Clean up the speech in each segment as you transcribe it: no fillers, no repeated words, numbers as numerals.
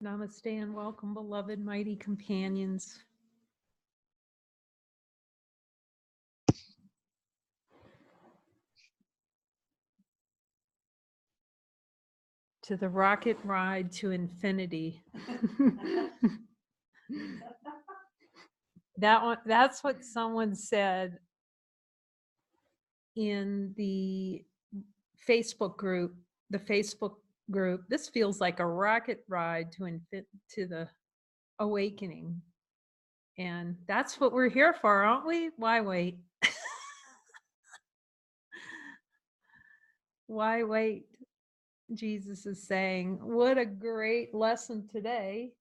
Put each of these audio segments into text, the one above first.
Namaste and welcome, beloved mighty companions. To the rocket ride to infinity. That's what someone said in the Facebook group. This feels like a rocket ride to the awakening. And that's what we're here for, aren't we? Why wait? Why wait? Jesus is saying, what a great lesson today.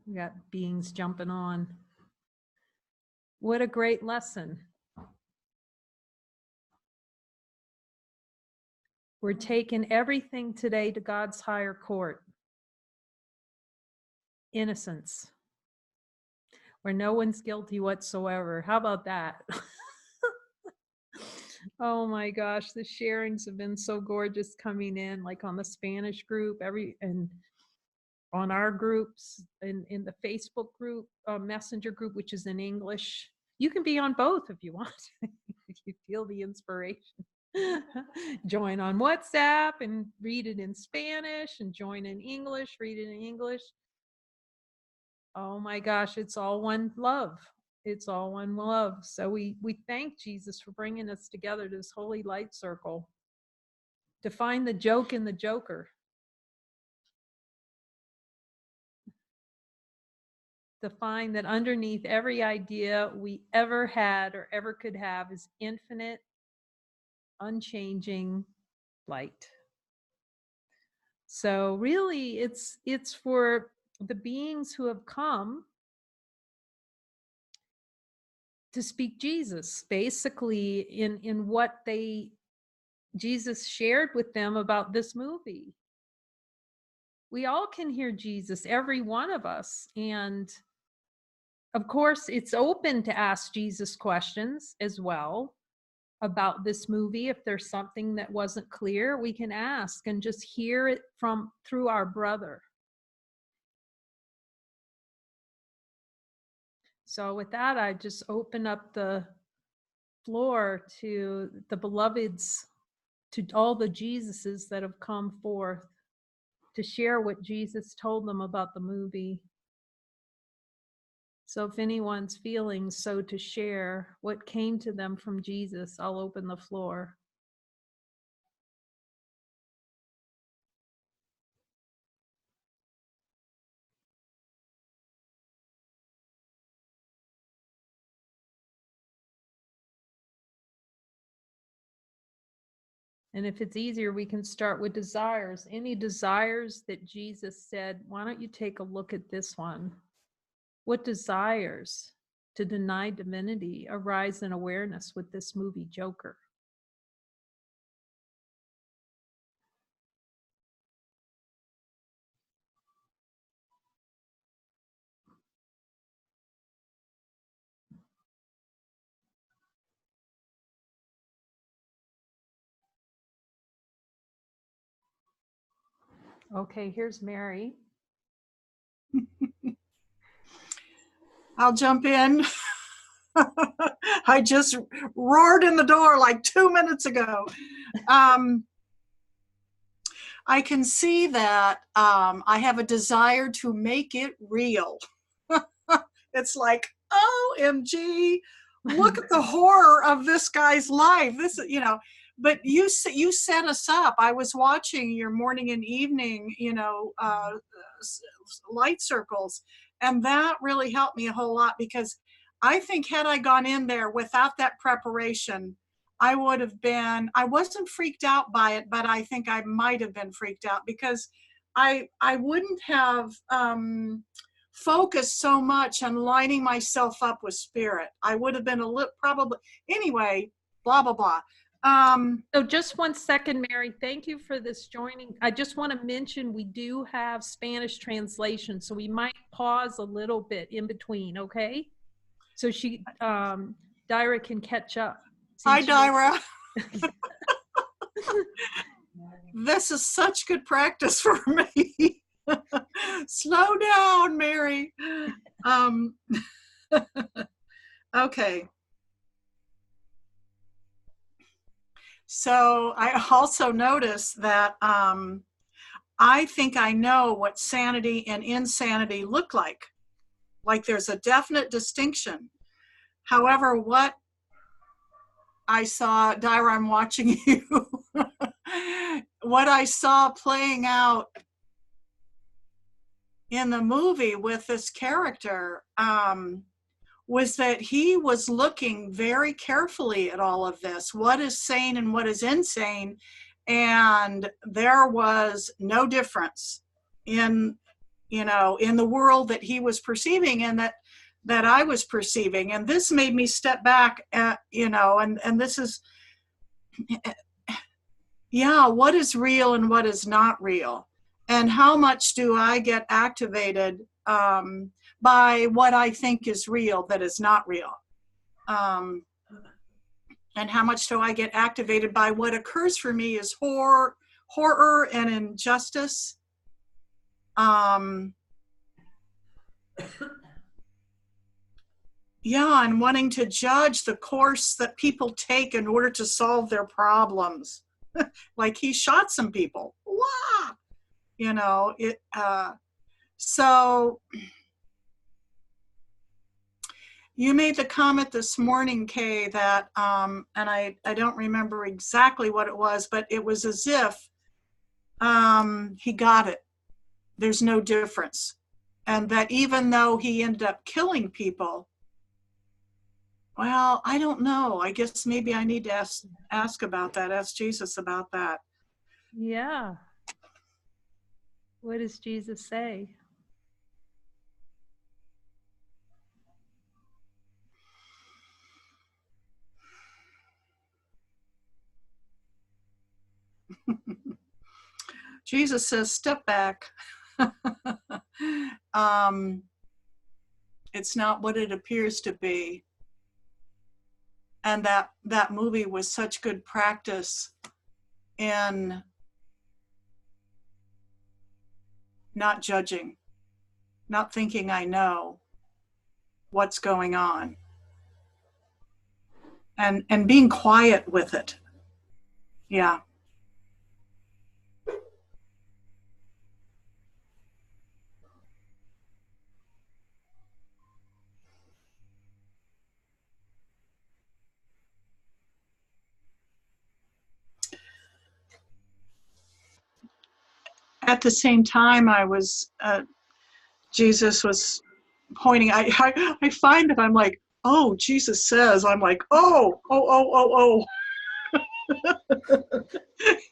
We got beings jumping on. What a great lesson. We're taking everything today to God's higher court. Innocence. Where no one's guilty whatsoever. How about that? Oh my gosh, the sharings have been so gorgeous coming in, like on the Spanish group, and on our groups, in the Facebook group, messenger group, which is in English. You can be on both if you want, if you feel the inspiration. Join on WhatsApp and read it in Spanish, and join in English, read it in English. Oh my gosh, it's all one love. It's all one love. So we thank Jesus for bringing us together to this holy light circle to find the joke in the joker. To find that underneath every idea we ever had or ever could have is infinite, unchanging light. So really it's for the beings who have come to speak Jesus, basically in what Jesus shared with them about this movie. We all can hear Jesus, every one of us. And of course, it's open to ask Jesus questions as well about this movie. If there's something that wasn't clear, we can ask and just hear it through our brother. So with that, I just open up the floor to the beloveds, to all the Jesuses that have come forth to share what Jesus told them about the movie. So if anyone's feeling so to share what came to them from Jesus, I'll open the floor. And if it's easier, we can start with desires. Any desires that Jesus said, why don't you take a look at this one? What desires to deny divinity arise in awareness with this movie, Joker? Okay, here's Mary. I'll jump in. I just roared in the door like 2 minutes ago. I can see that I have a desire to make it real. It's like, OMG, look at the horror of this guy's life. This, but you set us up. I was watching your morning and evening, light circles, and that really helped me a whole lot, because I think had I gone in there without that preparation, I wasn't freaked out by it, but I think I might have been freaked out, because I wouldn't have focused so much on lining myself up with spirit. I would have been a little, probably, anyway, blah, blah, blah. So just 1 second, Mary, thank you for this joining. I just want to mention we do have Spanish translation, so we might pause a little bit in between, okay? So Dyra can catch up. Hi, since you Dyra. This is such good practice for me. Slow down, Mary. Okay. So I also noticed that I think I know what sanity and insanity look like. Like there's a definite distinction. However, what I saw, Dyra, I'm watching you. What I saw playing out in the movie with this character was that he was looking very carefully at all of this. What is sane and what is insane? And there was no difference in, you know, in the world that he was perceiving and that I was perceiving. And this made me step back at, you know, and this is, yeah, what is real and what is not real? And how much do I get activated by what I think is real that is not real? And how much do I get activated by what occurs for me as horror and injustice? Yeah, and wanting to judge the course that people take in order to solve their problems. Like he shot some people. Wow! You know, so you made the comment this morning, Kay, that, and I don't remember exactly what it was, but it was as if he got it. There's no difference. And that even though he ended up killing people, well, I don't know. I guess maybe I need to ask about that, ask Jesus about that. Yeah. What does Jesus say? Jesus says, step back. It's not what it appears to be. And that movie was such good practice in not judging, not thinking I know what's going on, and being quiet with it. Yeah. At the same time, Jesus was pointing. I find that I'm like, oh, Jesus says. I'm like, oh.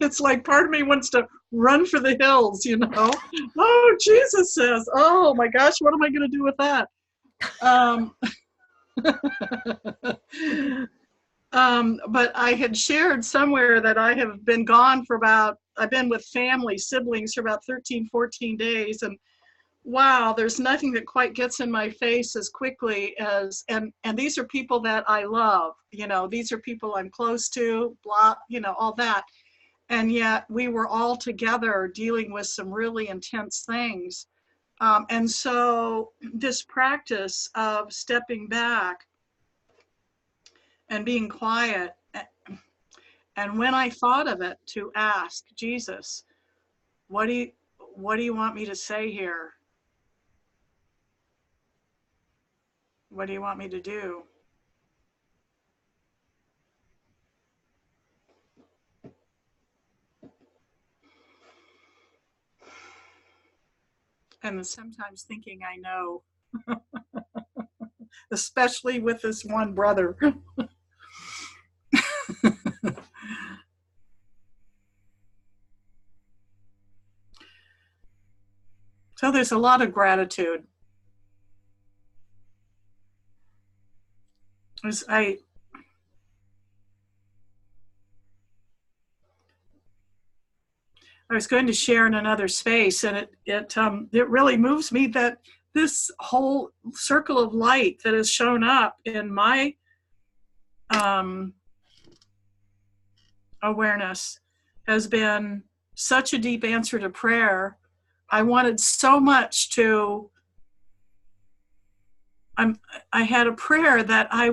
It's like part of me wants to run for the hills, you know. Oh, Jesus says. Oh my gosh, what am I going to do with that? But I had shared somewhere that I have been gone for I've been with family, siblings for about 13, 14 days. And wow, there's nothing that quite gets in my face as quickly as, and these are people that I love, you know, these are people I'm close to, blah, you know, all that. And yet we were all together dealing with some really intense things. And so this practice of stepping back and being quiet, and when I thought of it, to ask Jesus, what do you want me to say here? What do you want me to do? And sometimes thinking I know, especially with this one brother. So there's a lot of gratitude. I was going to share in another space, and it really moves me that this whole circle of light that has shown up in my awareness has been such a deep answer to prayer. I wanted so much to, I had a prayer that I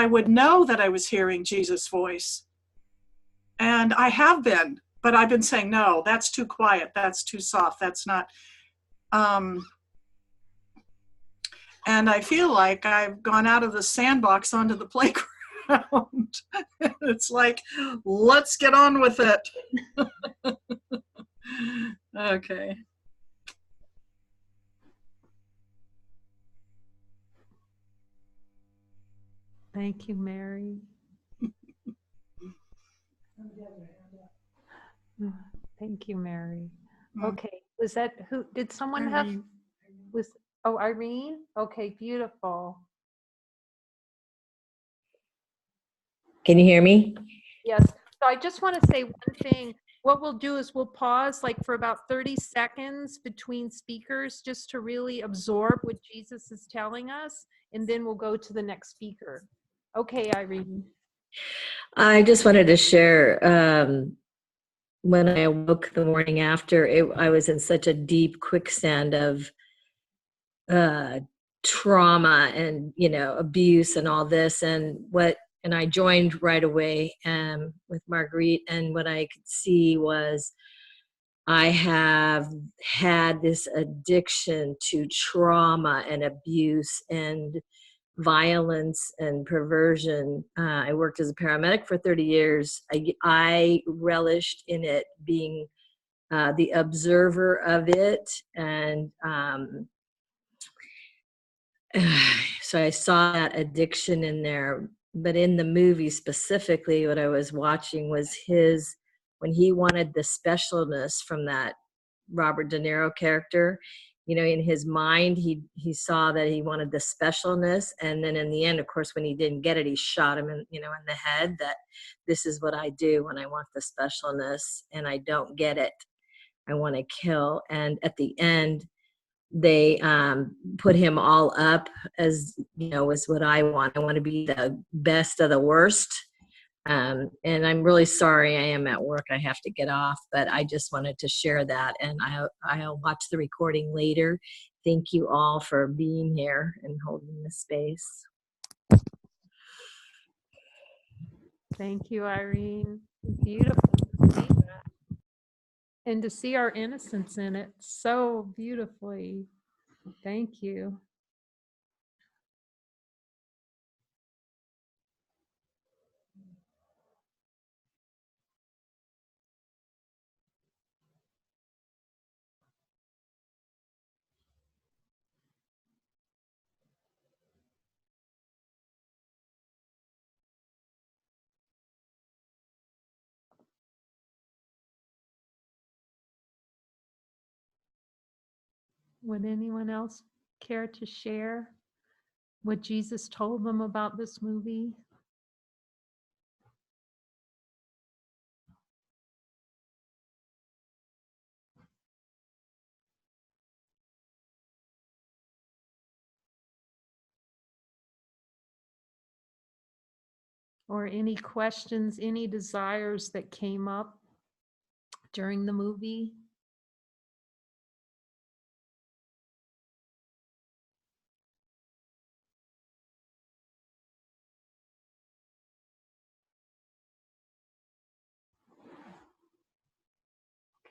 would know that I was hearing Jesus' voice. And I have been, but I've been saying, no, that's too quiet, that's too soft, that's not. And I feel like I've gone out of the sandbox onto the playground. It's like, let's get on with it. Okay. Thank you, Mary. Thank you, Mary. Okay, was that who? Did someone have? Was Irene? Okay, beautiful. Can you hear me? Yes. So I just want to say one thing. What we'll do is we'll pause like for about 30 seconds between speakers just to really absorb what Jesus is telling us, and then we'll go to the next speaker. Okay, Irene. I just wanted to share, when I awoke the morning after, I was in such a deep quicksand of trauma and, abuse and all this, and I joined right away with Marguerite, and what I could see was I have had this addiction to trauma and abuse and violence and perversion. I worked as a paramedic for 30 years. I relished in it, being the observer of it. And so I saw that addiction in there. But in the movie specifically, what I was watching was when he wanted the specialness from that Robert De Niro character, in his mind, he saw that he wanted the specialness. And then in the end, of course, when he didn't get it, he shot him in the head, that this is what I do when I want the specialness and I don't get it. I want to kill. And at the end, they put him all up as, is what I want. I want to be the best of the worst. And I'm really sorry, I am at work, I have to get off, but I just wanted to share that, and I'll watch the recording later. Thank you all for being here and holding this space. Thank you, Irene. Beautiful to see that. And to see our innocence in it so beautifully. Thank you. Would anyone else care to share what Jesus told them about this movie? Or any questions, any desires that came up during the movie?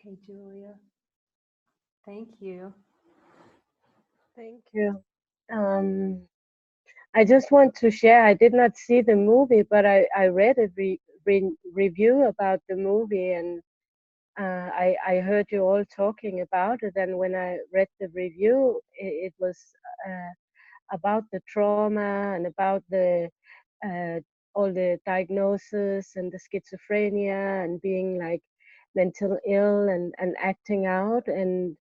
Okay, Julia. Thank you. Thank you. I just want to share, I did not see the movie, but I read a review about the movie, and I heard you all talking about it. And when I read the review, it was about the trauma and about all the diagnosis and the schizophrenia and being like mental ill and acting out. And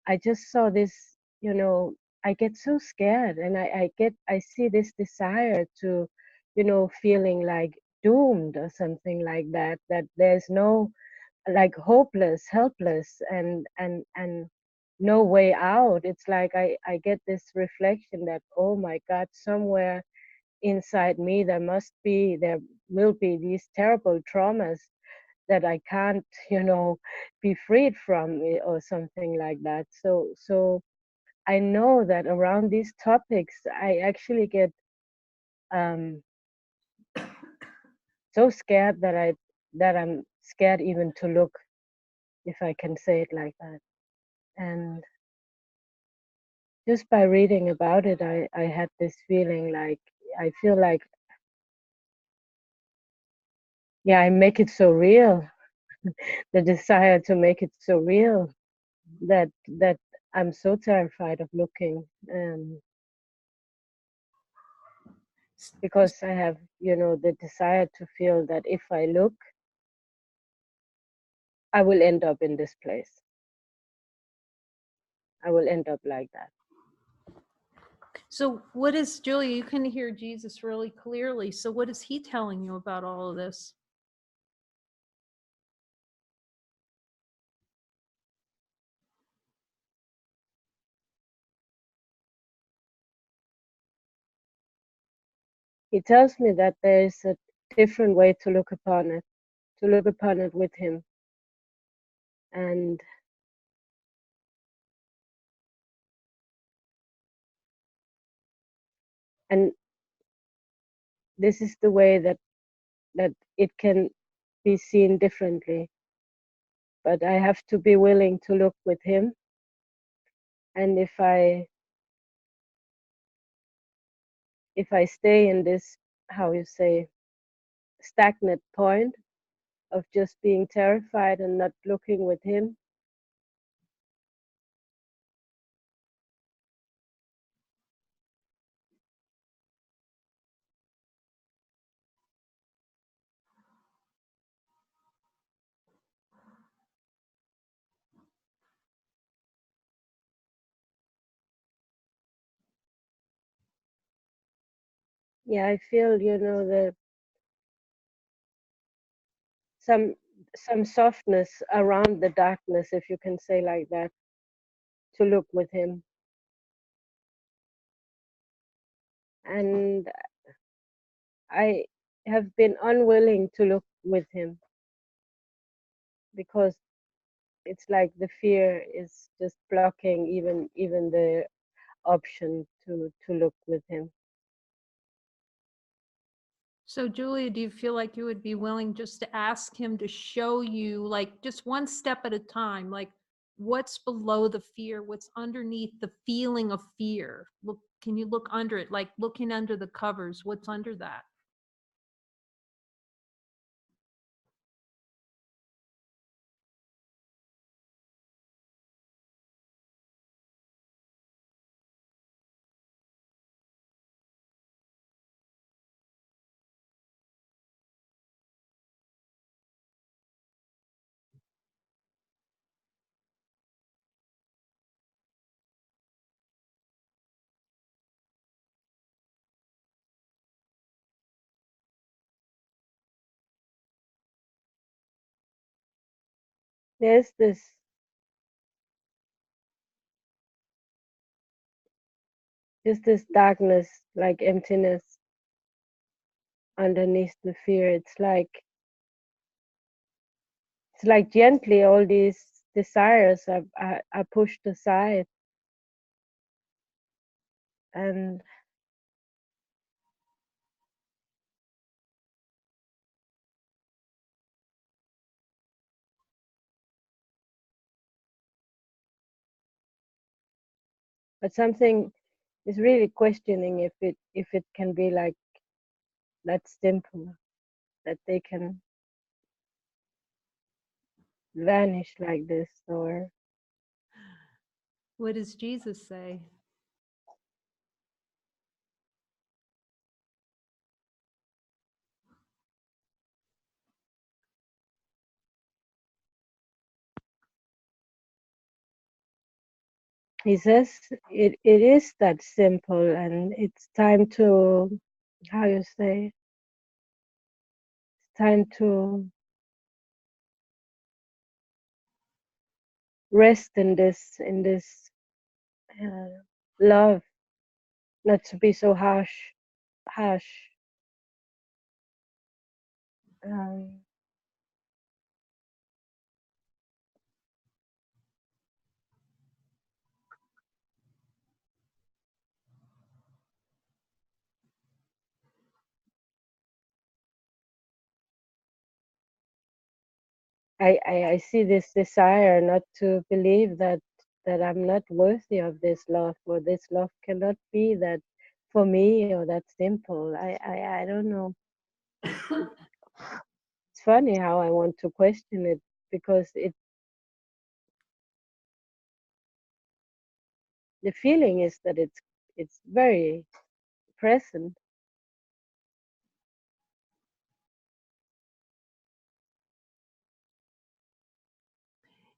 I just saw this, I get so scared, and I see this desire to, feeling like doomed or something like that, that there's no, like, hopeless, helpless, and no way out. It's like I get this reflection that, oh my God, somewhere inside me there will be these terrible traumas that I can't, be freed from, or something like that. So I know that around these topics, I actually get so scared that I'm scared even to look, if I can say it like that. And just by reading about it, I had this feeling like, I feel like, yeah, I make it so real, the desire to make it so real that I'm so terrified of looking, because I have, the desire to feel that if I look, I will end up in this place. I will end up like that. So what is, Julia, you can hear Jesus really clearly. So what is he telling you about all of this? He tells me that there is a different way to look upon it with him. And this is the way that it can be seen differently. But I have to be willing to look with him. And if I stay in this, how you say, stagnant point of just being terrified and not looking with him, yeah, I feel, some softness around the darkness, if you can say like that, to look with him. And I have been unwilling to look with him because it's like the fear is just blocking even the option to look with him. So Julia, do you feel like you would be willing just to ask him to show you, like, just one step at a time, like what's below the fear, what's underneath the feeling of fear? Look, can you look under it, like looking under the covers, what's under that? There's this darkness, like emptiness underneath the fear. It's like gently all these desires are pushed aside, and but something is really questioning if it can be like that simple, that they can vanish like this. Or What does Jesus say? he says it is that simple, and it's time to, how you say, it's time to rest in this love, not to be so harsh harsh. Um, I see this desire not to believe that I'm not worthy of this love, or this love cannot be that for me, or that simple. I don't know. It's funny how I want to question it, because the feeling is that it's very present.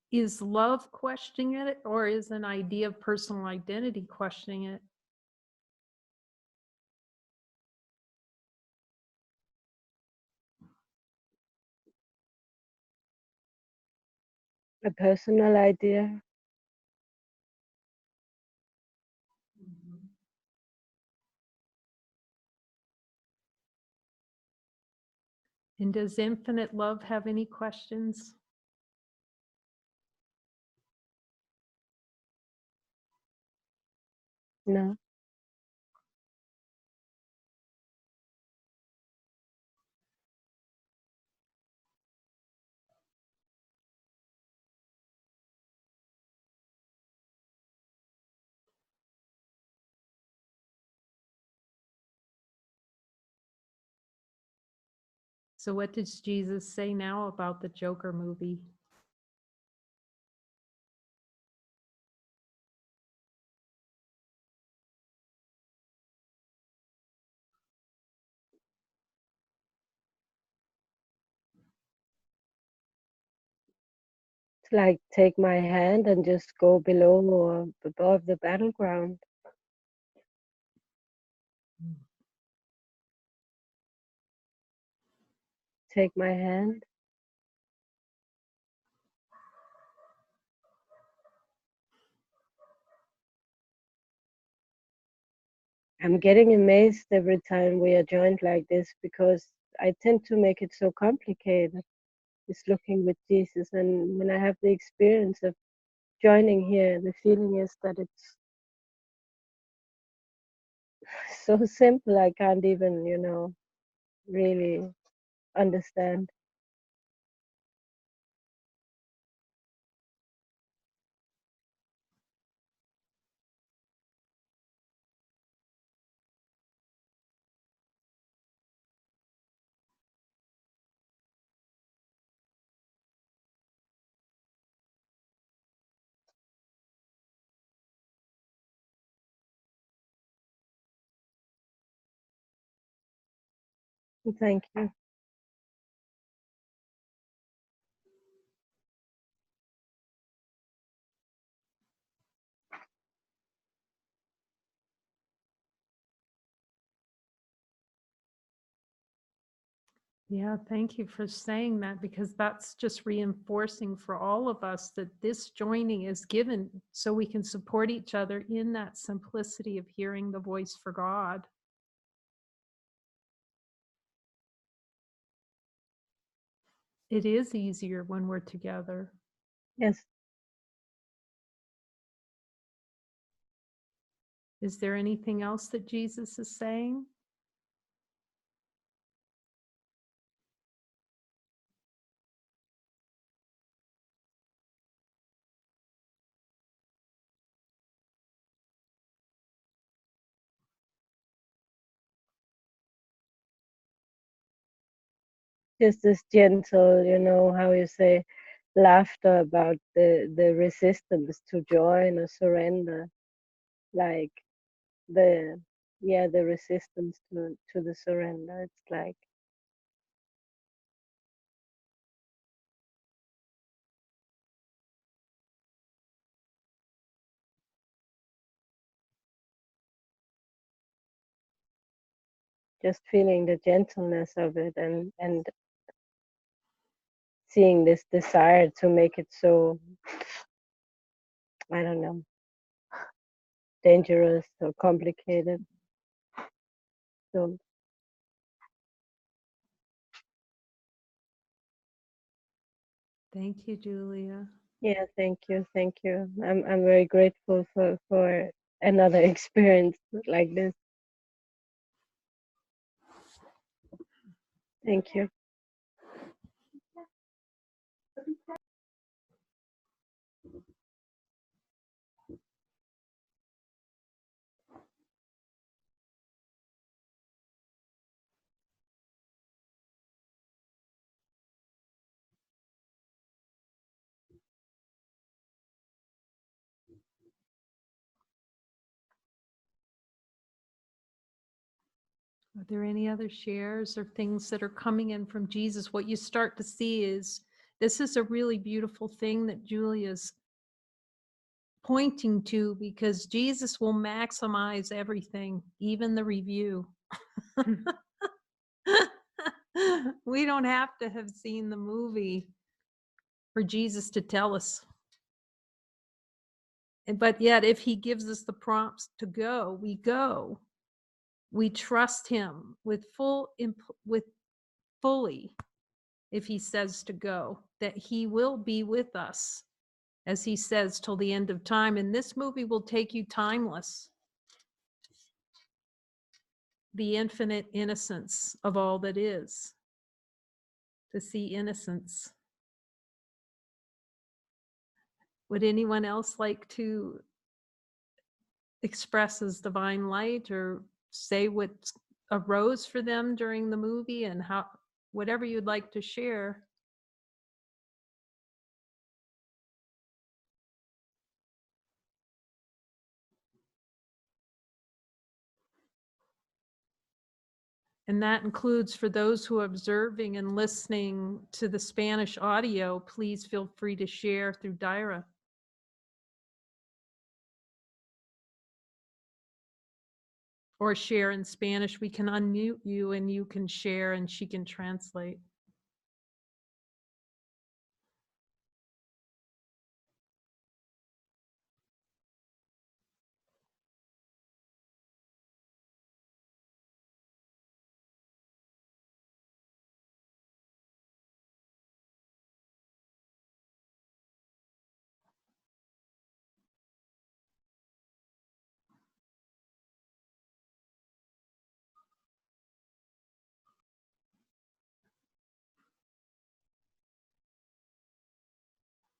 Is love questioning it, or is an idea of personal identity questioning it? A personal idea. And does infinite love have any questions? No. So what does Jesus say now about the Joker movie? It's like take my hand and just go below or above the battleground. Take my hand. I'm getting amazed every time we are joined like this, because I tend to make it so complicated. It's looking with Jesus, and when I have the experience of joining here, the feeling is that it's so simple. I can't even, really understand. Thank you. Yeah, thank you for saying that, because that's just reinforcing for all of us that this joining is given so we can support each other in that simplicity of hearing the voice for God. It is easier when we're together. Yes. Is there anything else that Jesus is saying? Just this gentle, how you say, laughter about the resistance to join or surrender, like the the resistance to the surrender. It's like just feeling the gentleness of it, and seeing this desire to make it so, I don't know, dangerous or complicated. soul. Thank you, Julia. Yeah, thank you, thank you. I'm very grateful for another experience like this. Thank you. Are there any other shares or things that are coming in from Jesus? What you start to see is this is a really beautiful thing that Julia's pointing to, because Jesus will maximize everything, even the review. We don't have to have seen the movie for Jesus to tell us. But yet, if he gives us the prompts to go, we go. We trust him with fully, if he says to go, that he will be with us, as he says, till the end of time. And this movie will take you timeless. The infinite innocence of all that is, to see innocence. Would anyone else like to express his divine light or say what arose for them during the movie, and how, whatever you'd like to share? And that includes, for those who are observing and listening to the Spanish audio, please feel free to share through Daira. Or share in Spanish. We can unmute you and you can share and she can translate.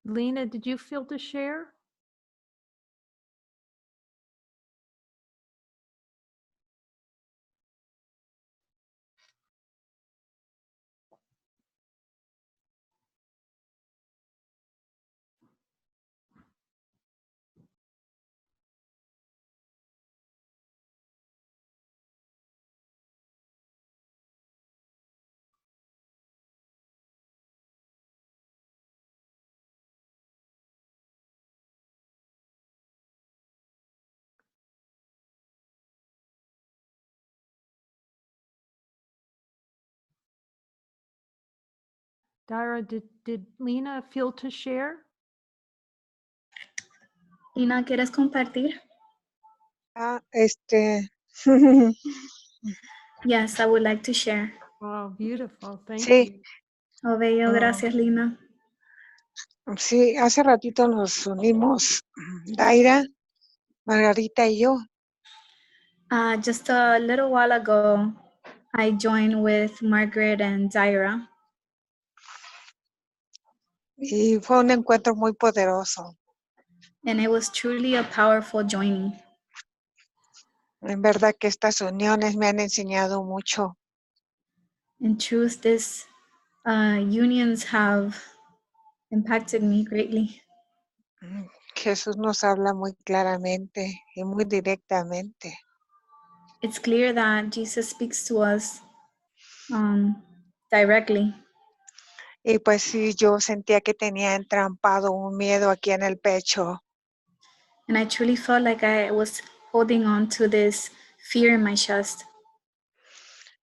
Lina, did you feel to share? Daira, did Lina feel to share? Lina, ¿quieres compartir? Yes, I would like to share. Oh, beautiful. Thank Sí, you. Oh, bello, gracias, Lina. sí, hace ratito nos unimos, Daira, Margarita y yo. Just a little while ago, I joined with Margaret and Daira, Y fue un encuentro muy poderoso. and it was truly a powerful joining. En verdad que estas uniones me han enseñado mucho. In truth, these unions have impacted me greatly. Jesús nos habla muy claramente y muy directamente. It's clear that Jesus speaks to us directly. Y pues sí, yo sentía que tenía entrampado un miedo aquí en el pecho. And I truly felt like I was holding on to this fear in my chest.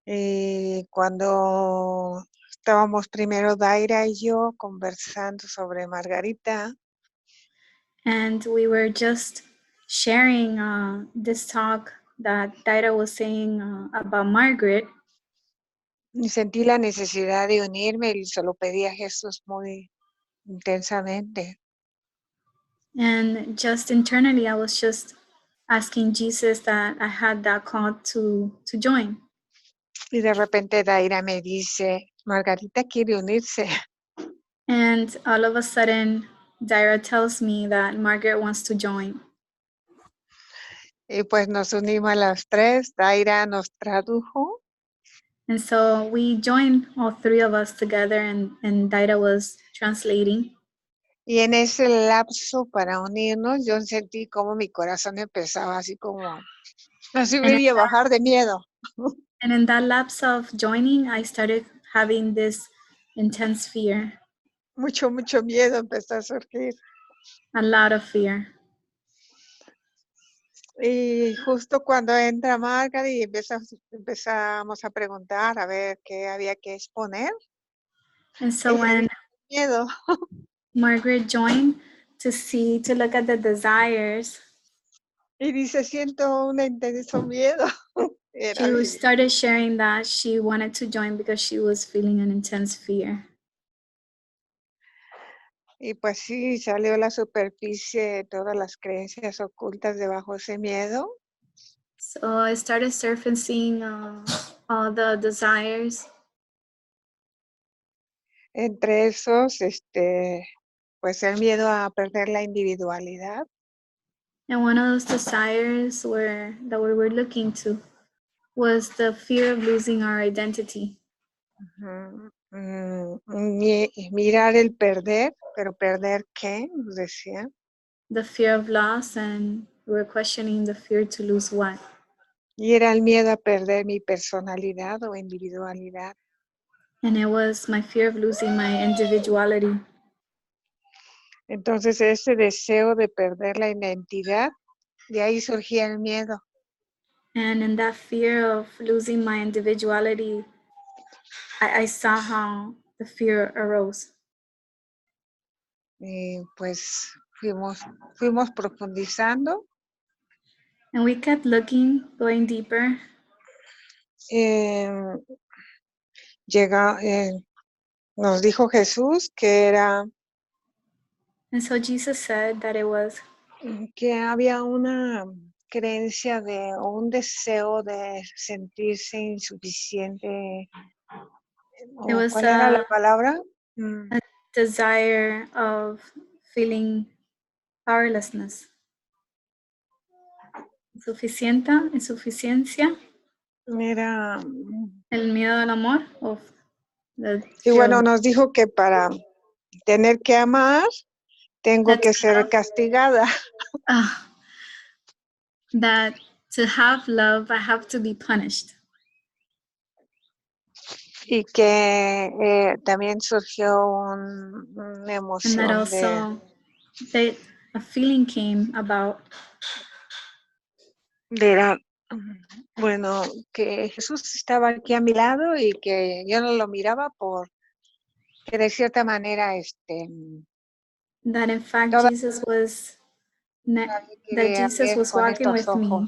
Y cuando estábamos primero Daira y yo conversando sobre Margarita, And we were just sharing this talk that Daira was saying about Margaret. Y sentí la necesidad de unirme y se lo pedí a Jesús muy intensamente. And just internally, I was just asking Jesus that I had that call to join. Y de repente Daira me dice, Margarita quiere unirse. And all of a sudden, Daira tells me that Margaret wants to join. Y pues nos unimos a las tres. Daira nos tradujo. And so we joined, all three of us together, and Daira was translating. Y en ese lapso para unirnos, yo sentí como mi corazón empezaba así como a subir y a bajar de miedo. And in that lapse of joining, I started having this intense fear, Mucho miedo empezó a surgir. a lot of fear. Y justo cuando entra Margaret y empezamos a preguntar a ver qué había que exponer. And so when Miedo. Margaret joined to look at the desires, Y dice, siento un intenso miedo. she started sharing that she wanted to join because she was feeling an intense fear. Y pues sí, salió a la superficie todas las creencias ocultas debajo de ese miedo. So I started surfacing all the desires. Entre esos, pues el miedo a perder la individualidad. And one of those desires that we were looking to was the fear of losing our identity. Mirar el perder, pero ¿perder qué? Nos decía. The fear of loss, and we were questioning the fear to lose what. Y era el miedo a perder mi personalidad o individualidad. And it was my fear of losing my individuality. Entonces ese deseo de perder la identidad, de ahí surgía el miedo. And in that fear of losing my individuality, I saw how the fear arose. Y pues fuimos profundizando. And we kept looking, going deeper. Nos dijo Jesús que era And so Jesus said that it was que había una creencia o un deseo de sentirse insuficiente. ¿Cuál era la palabra? A desire of feeling powerlessness. Insuficiencia. Era El miedo al amor. Y bueno, nos dijo que para tener que amar, tengo que ser castigada. That to have love, I have to be punished. Y que también surgió una emoción. And that also, a feeling came about. Bueno, que Jesús estaba aquí a mi lado y que yo no lo miraba porque de cierta manera that in fact Jesus was walking with me,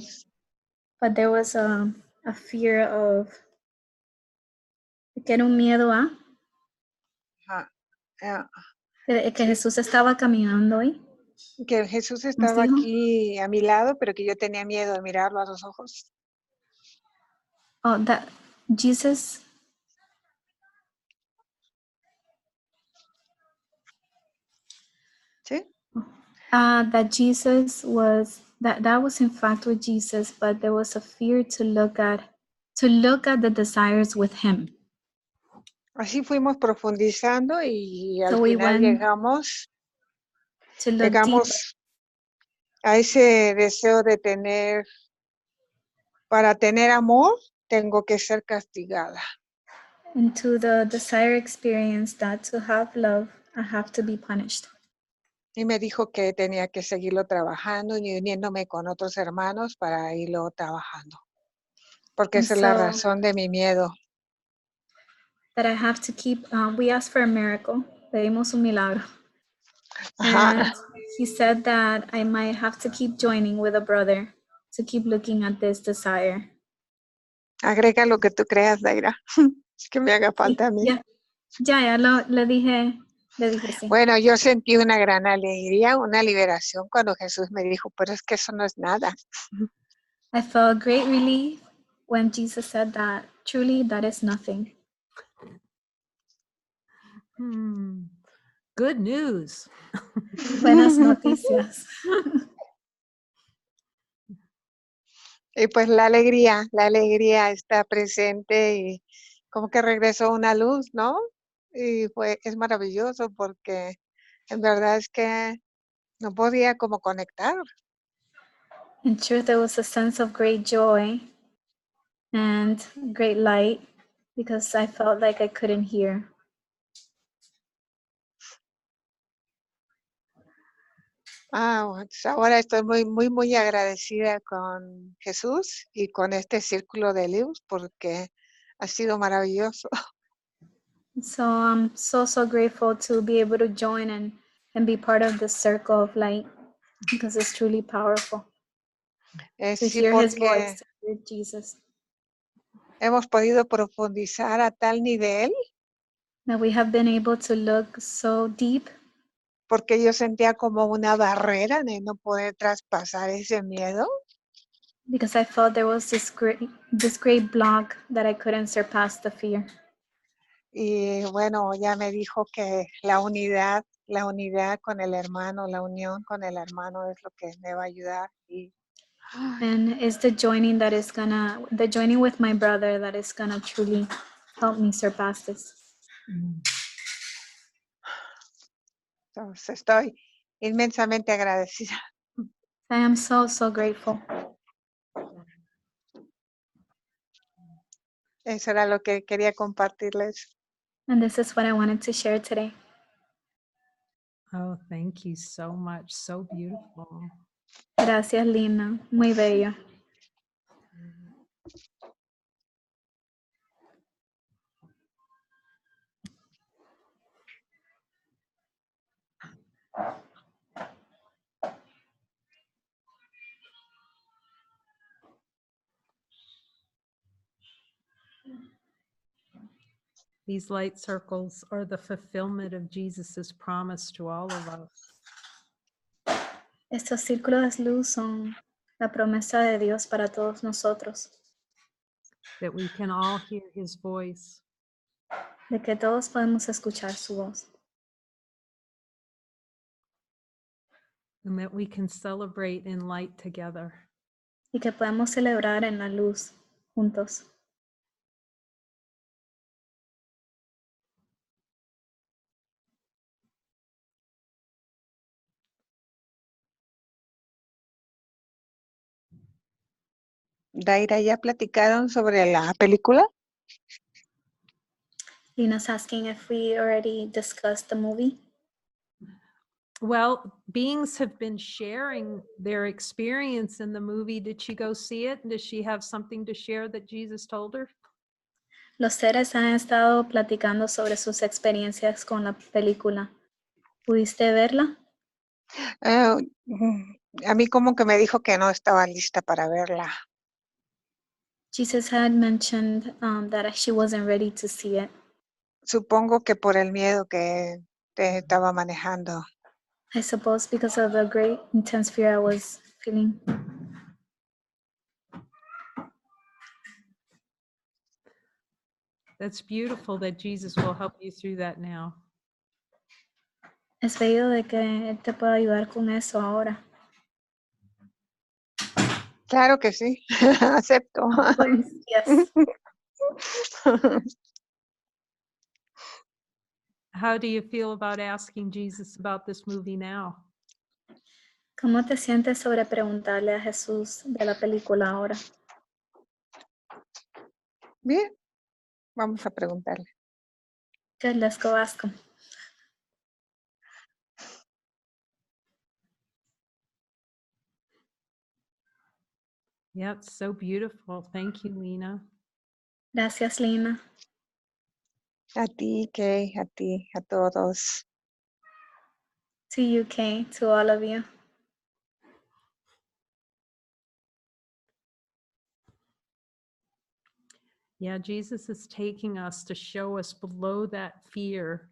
but there was a fear of que era un miedo a que Jesús estaba caminando ahí. Que Jesús estaba aquí a mi lado, pero que yo tenía miedo de mirarlo a los ojos. Oh, that Jesus. ¿Sí? That Jesus was that was in fact with Jesus, but there was a fear to look at the desires with him. Así fuimos profundizando y al final llegamos a ese deseo de para tener amor, tengo que ser castigada. Into the desire experience that to have love, I have to be punished. Y me dijo que tenía que seguirlo trabajando y uniéndome con otros hermanos para irlo trabajando. Porque esa es la razón de mi miedo. That I have to keep, we asked for a miracle, pedimos un milagro. And he said that I might have to keep joining with a brother to keep looking at this desire. Agrega lo que tú creas, Daira, que me haga falta a mí. Ya le dije sí. Bueno, yo sentí una gran alegría, una liberación cuando Jesús me dijo, pero es que eso no es nada. I felt great relief when Jesus said that truly that is nothing. Good news. Buenas noticias. Y pues la alegría está presente y como que regresó una luz, ¿no? Y es maravilloso porque en verdad es que no podía como conectar. In truth, there was a sense of great joy and great light because I felt like I couldn't hear. Ahora estoy muy agradecida con Jesús y con este círculo de luz porque ha sido maravilloso. So I'm so grateful to be able to join and be part of this circle of light because it's truly powerful to Sí, hear his porque voice, to hear Jesus. hemos podido profundizar a tal nivel That we have been able to look so deep porque yo sentía como una barrera de no poder traspasar ese miedo. because I felt there was this great block that I couldn't surpass the fear. Y bueno, ya me dijo que la unidad con el hermano, la unión con el hermano es lo que me va a ayudar. And it's the joining with my brother that is gonna truly help me surpass this. Entonces estoy inmensamente agradecida. I am so grateful. Eso era lo que quería compartirles. And this is what I wanted to share today. Oh, thank you so much. So beautiful. Gracias, Lina. Muy bello. These light circles are the fulfillment of Jesus's promise to all of us. Estos círculos de luz son la promesa de Dios para todos nosotros, That we can all hear his voice. de que todos podemos escuchar su voz And that we can celebrate in light together. y que podemos celebrar en la luz juntos. Daira, ¿ya platicaron sobre la película? Lina's asking if we already discussed the movie. Well, beings have been sharing their experience in the movie. Did she go see it? Does she have something to share that Jesus told her? Los seres han estado platicando sobre sus experiencias con la película. ¿Pudiste verla? A mí como que me dijo que no estaba lista para verla. Jesus had mentioned that she wasn't ready to see it. Supongo que por el miedo que te estaba manejando. I suppose because of the great intense fear I was feeling. That's beautiful that Jesus will help you through that now. Es bello de que Él te pueda ayudar con eso ahora. Claro que sí, acepto. Pues, yes. How do you feel about asking Jesus about this movie now? ¿Cómo te sientes sobre preguntarle a Jesús de la película ahora? Bien, vamos a preguntarle. Good, let's go ask him. Yeah, it's so beautiful. Thank you, Lina. Gracias, Lina. A ti, Kay, a ti, a todos. To you, Kay, to all of you. Yeah, Jesus is taking us to show us below that fear.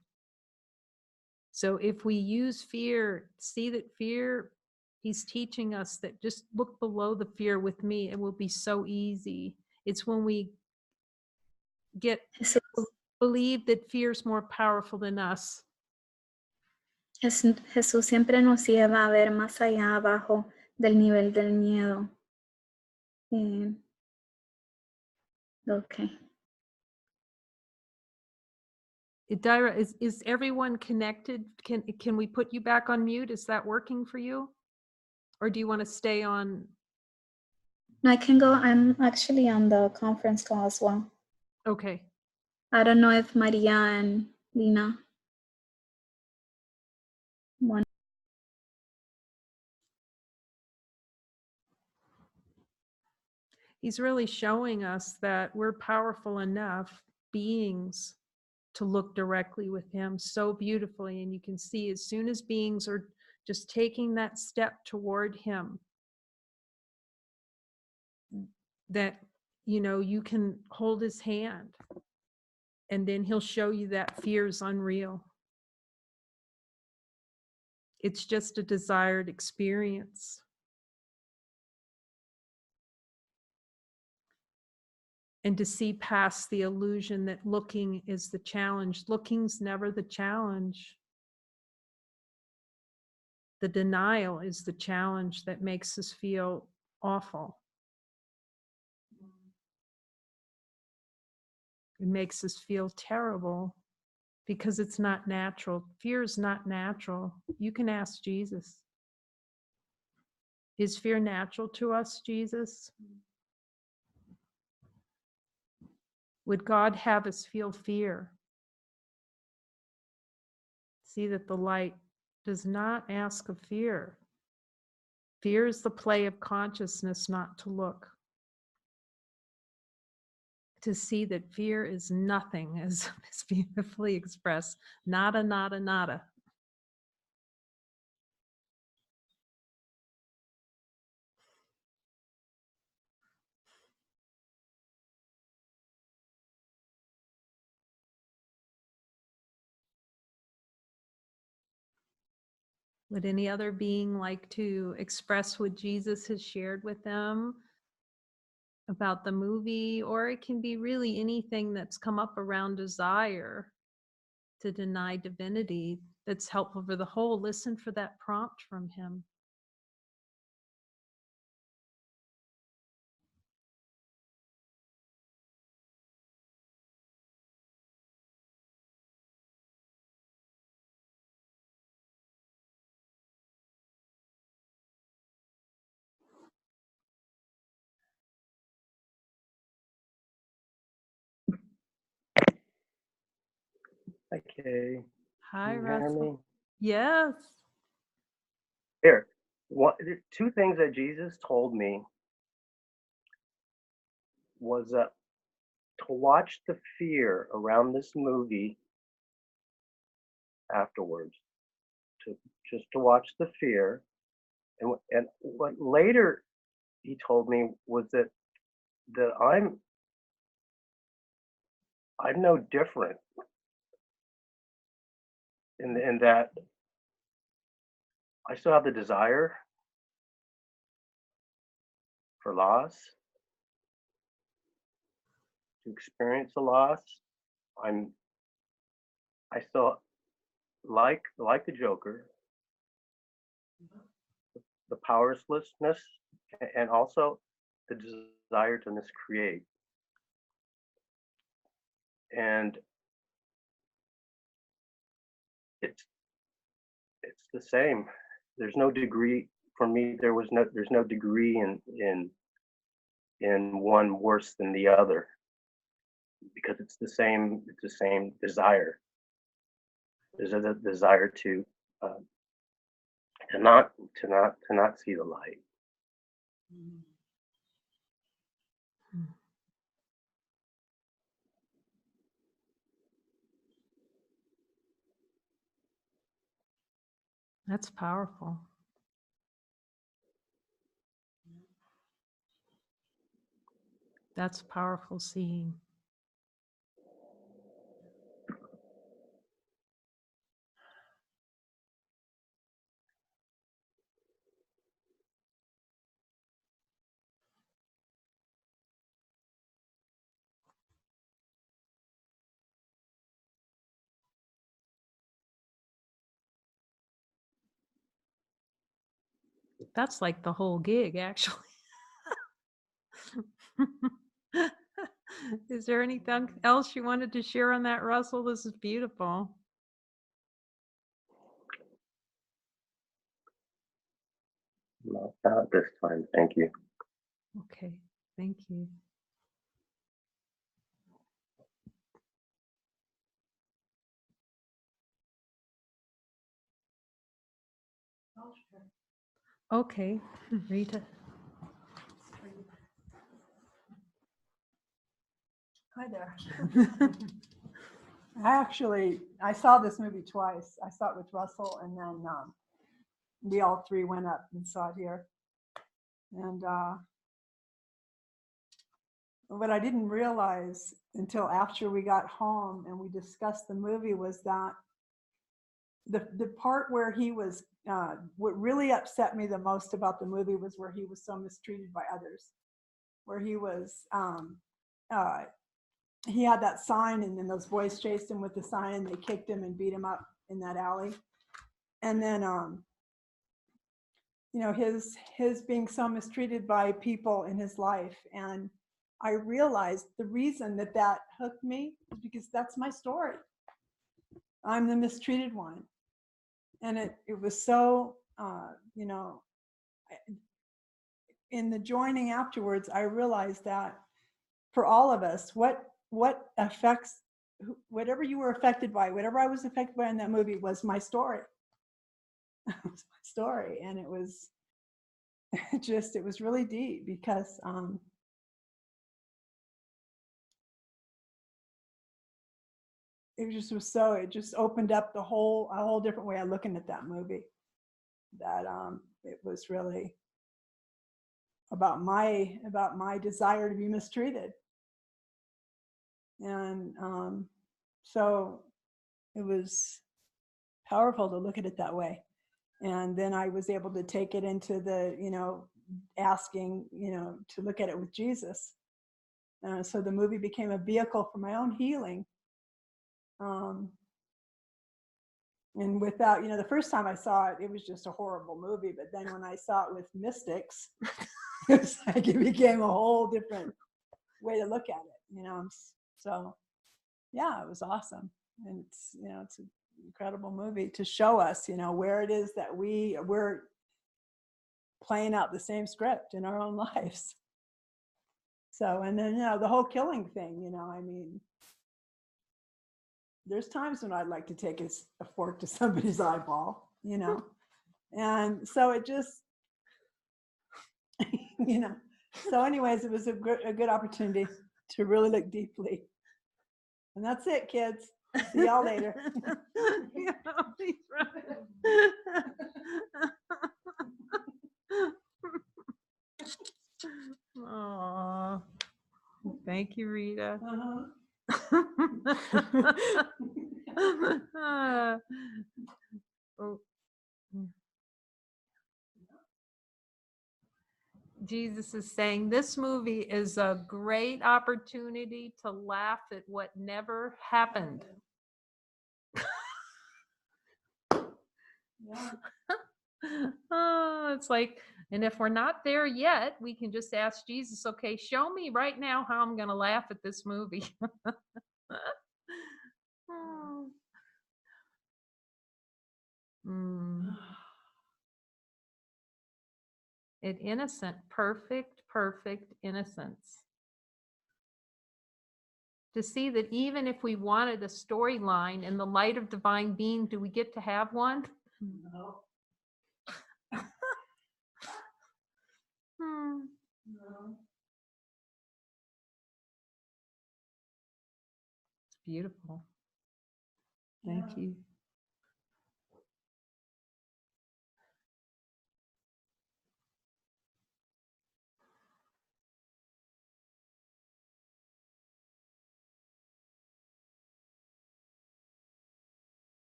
So if we use fear, see that fear, he's teaching us that just look below the fear with me. It will be so easy. It's when we get Jesús, believe that fear is more powerful than us. Jesús siempre nos lleva a ver más allá abajo del nivel del miedo. Okay. Dira, is everyone connected? Can we put you back on mute? Is that working for you? Or do you want to stay on? No, I can go. I'm actually on the conference call as well. Okay. I don't know if Maria and Lina want. He's really showing us that we're powerful enough beings to look directly with him so beautifully. And you can see as soon as beings are just taking that step toward him, that, you know, you can hold his hand and then he'll show you that fear is unreal. It's just a desired experience. And to see past the illusion that looking is the challenge. Looking's never the challenge. The denial is the challenge that makes us feel awful. It makes us feel terrible because it's not natural. Fear is not natural. You can ask Jesus. Is fear natural to us, Jesus? Would God have us feel fear? See that the light does not ask of fear. Fear is the play of consciousness not to look. To see that fear is nothing, as is beautifully expressed. Nada, nada, nada. Would any other being like to express what Jesus has shared with them about the movie? Or it can be really anything that's come up around desire to deny divinity that's helpful for the whole. Listen for that prompt from him. Okay. Hi, Can you hear Russell. me? Yes. Here. Two things that Jesus told me was to watch the fear around this movie afterwards. To watch the fear. And what later he told me was that I'm no different in that I still have the desire for loss, to experience the loss. I still like the Joker, the powerlessness, and also the desire to miscreate. And it's the same. There's no degree for me. There's no degree in one worse than the other, because it's the same desire. There's a desire to not see the light. That's powerful. That's powerful seeing. That's like the whole gig, actually. Is there anything else you wanted to share on that, Russell? This is beautiful. Not that this time. Thank you. Okay, thank you. Okay, Rita. Hi there. I saw this movie twice. I saw it with Russell, and then we all three went up and saw it here. And what I didn't realize until after we got home and we discussed the movie was that the part where he was, what really upset me the most about the movie was where he was so mistreated by others, where he was, he had that sign, and then those boys chased him with the sign, and they kicked him and beat him up in that alley. And then, you know, his being so mistreated by people in his life. And I realized the reason that that hooked me is because that's my story. I'm the mistreated one. And it was so, you know, in the joining afterwards, I realized that for all of us, what affects, whatever you were affected by, whatever I was affected by in that movie was my story. It was my story. And it was just, it was really deep because it just was so, it just opened up a whole different way of looking at that movie. That it was really about my desire to be mistreated. And so it was powerful to look at it that way. And then I was able to take it into the, you know, asking, you know, to look at it with Jesus. So the movie became a vehicle for my own healing. And without, you know, the first time I saw it, it was just a horrible movie. But then when I saw it with mystics, it was like it became a whole different way to look at it, you know. So yeah, it was awesome. And it's, you know, it's an incredible movie to show us, you know, where it is that we're playing out the same script in our own lives. So, and then, you know, the whole killing thing, you know, I mean, there's times when I'd like to take a fork to somebody's eyeball, you know. And so it just, you know, so anyways, it was a good opportunity to really look deeply. And that's it, kids. See y'all later. Aww. Thank you, Rita. Oh. Jesus is saying this movie is a great opportunity to laugh at what never happened. Yeah. Oh, it's like, and if we're not there yet, we can just ask Jesus, okay, show me right now how I'm going to laugh at this movie. Oh. An innocent, perfect innocence. To see that even if we wanted a storyline in the light of divine being, do we get to have one? No. No. It's beautiful. Thank you.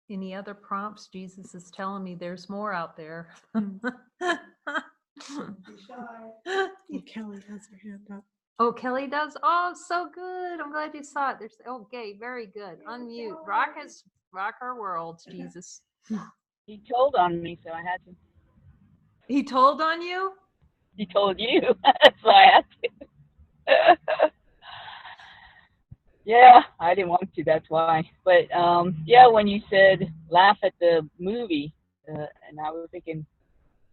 Any other prompts? Jesus is telling me there's more out there. Be shy. Kelly has her hand up. Oh, Kelly does? Oh, so good. I'm glad you saw it. There's okay, very good. Unmute. Rock her world, Jesus. He told on me, so I had to. He told on you? He told you, so I had to. Yeah, I didn't want to. That's why. But yeah, when you said laugh at the movie, and I was thinking,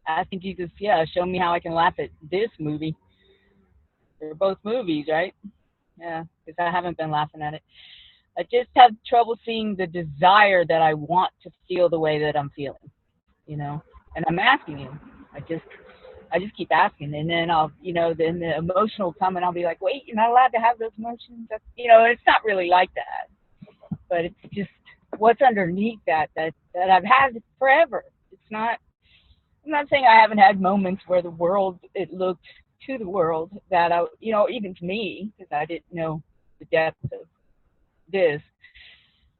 asking Jesus, yeah, show me how I can laugh at this movie. They're both movies, right? Yeah, because I haven't been laughing at it. I just have trouble seeing the desire that I want to feel the way that I'm feeling, you know. And I'm asking him. I just keep asking, and then I'll, then the emotional will come, and I'll be like, wait, you're not allowed to have those emotions. That's, it's not really like that, but it's just what's underneath that I've had forever. It's not. I'm not saying I haven't had moments where it looked to the world that even to me, because I didn't know the depth of this,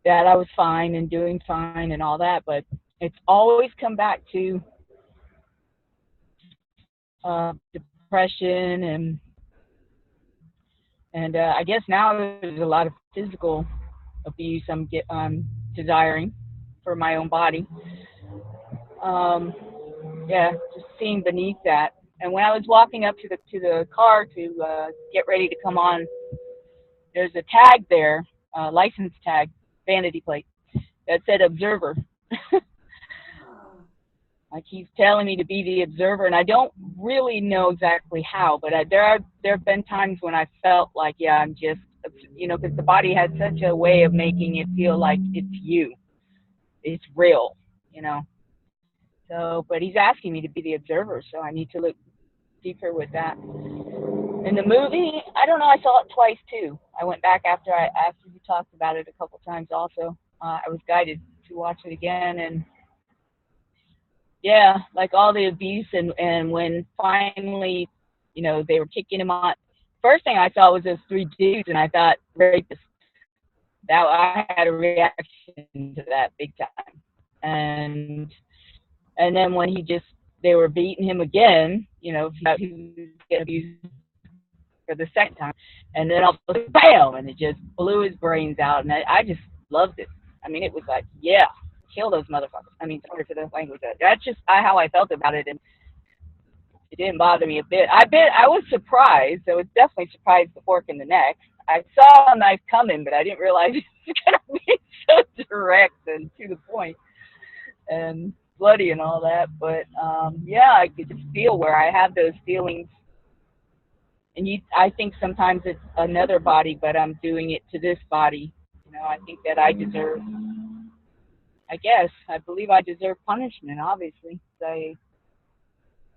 that I was fine and doing fine and all that, but it's always come back to depression and I guess now there's a lot of physical abuse I'm desiring for my own body. Yeah, just seeing beneath that. And when I was walking up to the car to get ready to come on, there's a tag there, license tag, vanity plate, that said observer. Like he's telling me to be the observer, and I don't really know exactly how, but there have been times when I felt like, yeah, I'm just, because the body has such a way of making it feel like it's you, it's real, So, but he's asking me to be the observer, so I need to look deeper with that. In the movie, I don't know, I saw it twice too. I went back after you talked about it a couple times also. I was guided to watch it again, and yeah, like all the abuse and when finally, they were kicking him on. First thing I saw was those three dudes, and I thought, rapist. That I had a reaction to that big time. And then when they were beating him again, he was getting abused for the second time, and then all of a sudden, bam, and it just blew his brains out, and I just loved it. I mean, it was like, yeah, kill those motherfuckers. I mean, sorry for the language. That's just how I felt about it, and it didn't bother me a bit. I was surprised. I was definitely surprised the fork in the neck. I saw a knife coming, but I didn't realize it was going to be so direct and to the point and bloody and all that. But yeah, I could just feel where I have those feelings. And I think sometimes it's another body, but I'm doing it to this body. I think that I believe I deserve punishment, obviously.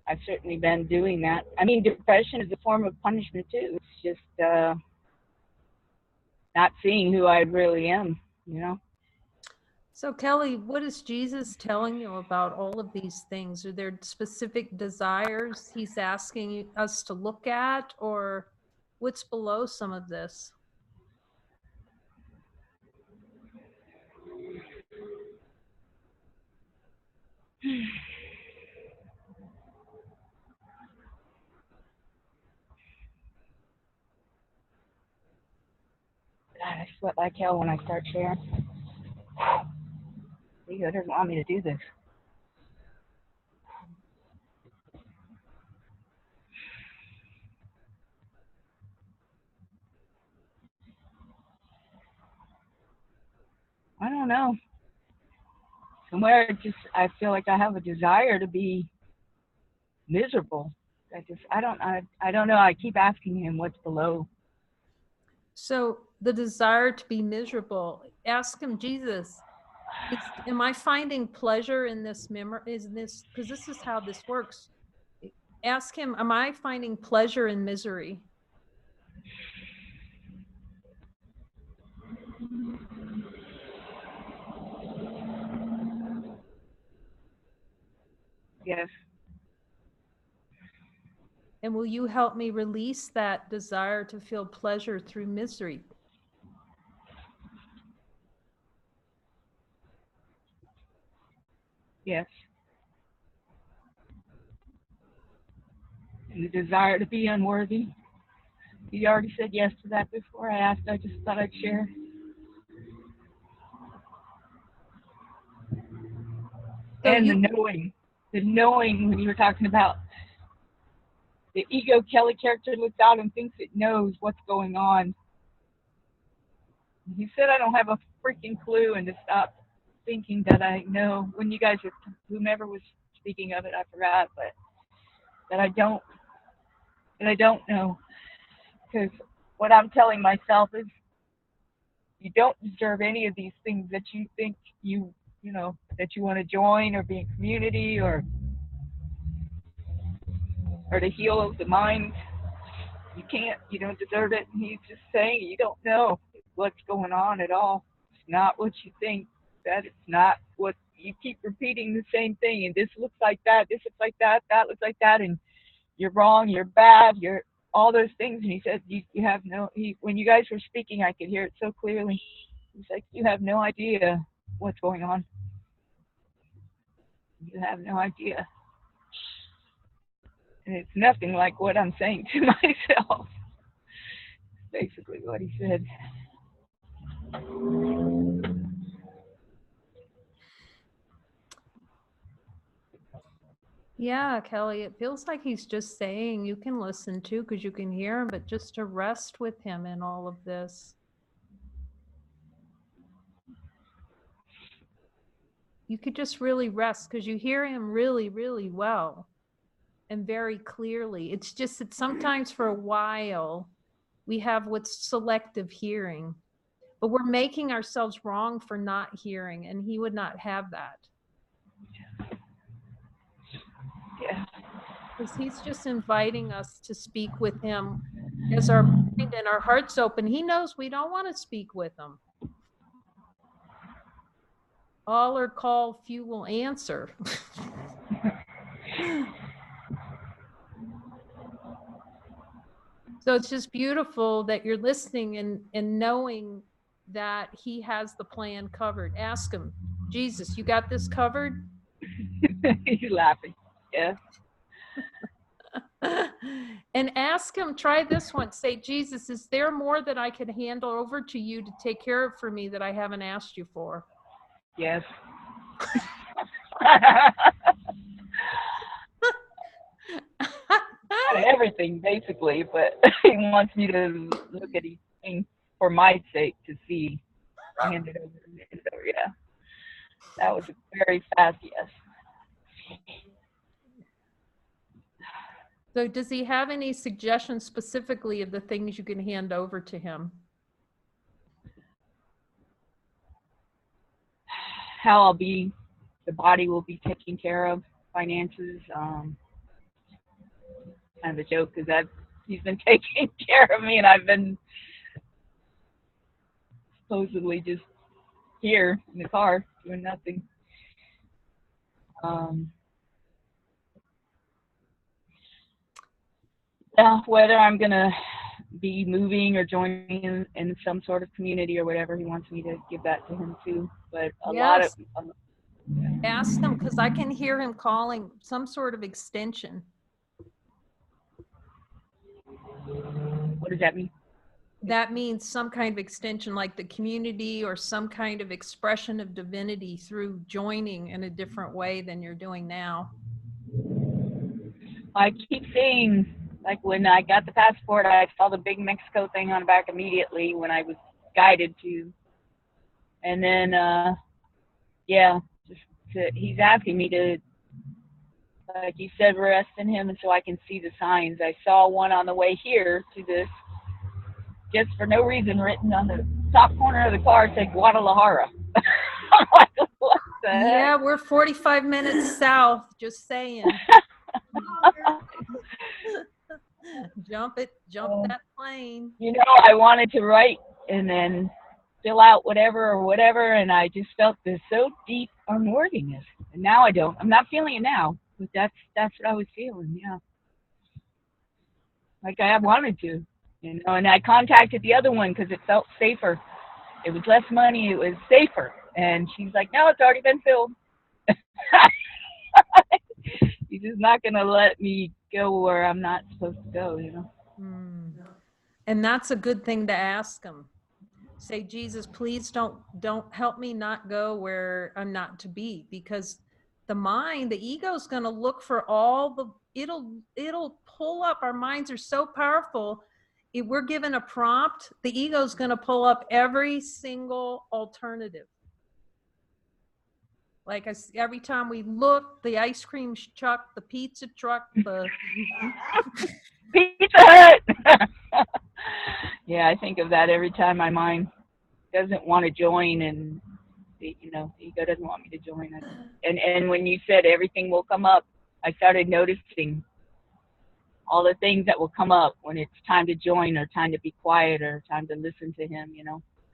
I've certainly been doing that. I mean, depression is a form of punishment too. It's just not seeing who I really am, So Kelly, what is Jesus telling you about all of these things? Are there specific desires he's asking us to look at, or what's below some of this? God, I sweat like hell when I start sharing. Ego doesn't want me to do this. I don't know. Somewhere I feel like I have a desire to be miserable. I don't know. I keep asking him what's below. So the desire to be miserable, ask him, Jesus, am I finding pleasure in this memory? Because this is how this works. Ask him, am I finding pleasure in misery? Yes. And will you help me release that desire to feel pleasure through misery? Yes. And the desire to be unworthy. You already said yes to that before I asked. I just thought I'd share. So And you, the knowing when you were talking about the ego Kelly character looks out and thinks it knows what's going on. He said I don't have a freaking clue, and to stop thinking that I know. When you guys were, whomever was speaking of it, I forgot, but that I don't know. Because what I'm telling myself is you don't deserve any of these things that you think you know, that you want to join or be in community or to heal the mind. You can't, you don't deserve it. And he's just saying you don't know what's going on at all. It's not what you think. That it's not what you keep repeating the same thing. And this looks like that. This looks like that. That looks like that. And you're wrong. You're bad. You're all those things. And he said you have no. When you guys were speaking, I could hear it so clearly. He's like, you have no idea what's going on. You have no idea. And it's nothing like what I'm saying to myself. Basically what he said. yeah, Kelly, it feels like he's just saying you can listen to because you can hear him, but just to rest with him in all of this. You could just really rest because you hear him really, really well and very clearly. It's just that sometimes for a while we have what's selective hearing, but we're making ourselves wrong for not hearing, and he would not have that. Yeah. Because he's just inviting us to speak with him as our mind and our heart's open. He knows we don't want to speak with him. All are called, few will answer. So it's just beautiful that you're listening and knowing that he has the plan covered. Ask him, Jesus, you got this covered? He's laughing. Yeah. And ask him, try this one. Say, Jesus, is there more that I can handle over to you to take care of for me that I haven't asked you for? Yes. Everything basically, but he wants me to look at each thing for my sake to see. Hand it over to me. So yeah, that was a very fast yes. So does he have any suggestions specifically of the things you can hand over to him? How I'll be, the body will be taken care of, finances. Kind of a joke because he's been taking care of me, and I've been supposedly just here in the car doing nothing. Whether I'm gonna be moving or joining in some sort of community or whatever, he wants me to give that to him too. But a lot of ask him, because I can hear him calling some sort of extension. What does that mean? That means some kind of extension, like the community or some kind of expression of divinity through joining in a different way than you're doing now. I keep saying, like when I got the passport, I saw the big Mexico thing on the back immediately when I was guided to. And then, he's asking me to, like he said, rest in him, and so I can see the signs. I saw one on the way here to this, just for no reason, written on the top corner of the car, said Guadalajara. I'm like, what the heck? Yeah, we're 45 minutes south, just saying. Jump that plane. You know, I wanted to write and then fill out whatever, and I just felt this so deep unworthiness. And now I don't. I'm not feeling it now, but that's what I was feeling, yeah. Like I wanted to, you know, and I contacted the other one because it felt safer. It was less money, it was safer. And she's like, no, it's already been filled. He's just not going to let me go where I'm not supposed to go, you know. And that's a good thing to ask him. Say, Jesus, please don't help me not go where I'm not to be, because the mind, the ego's going to look for all the, it'll pull up. Our minds are so powerful. If we're given a prompt, the ego's going to pull up every single alternative. Like every time we look, the ice cream truck, the pizza truck, the Pizza Hut. Yeah, I think of that every time my mind doesn't want to join, and the ego doesn't want me to join. And when you said everything will come up, I started noticing all the things that will come up when it's time to join, or time to be quiet, or time to listen to him.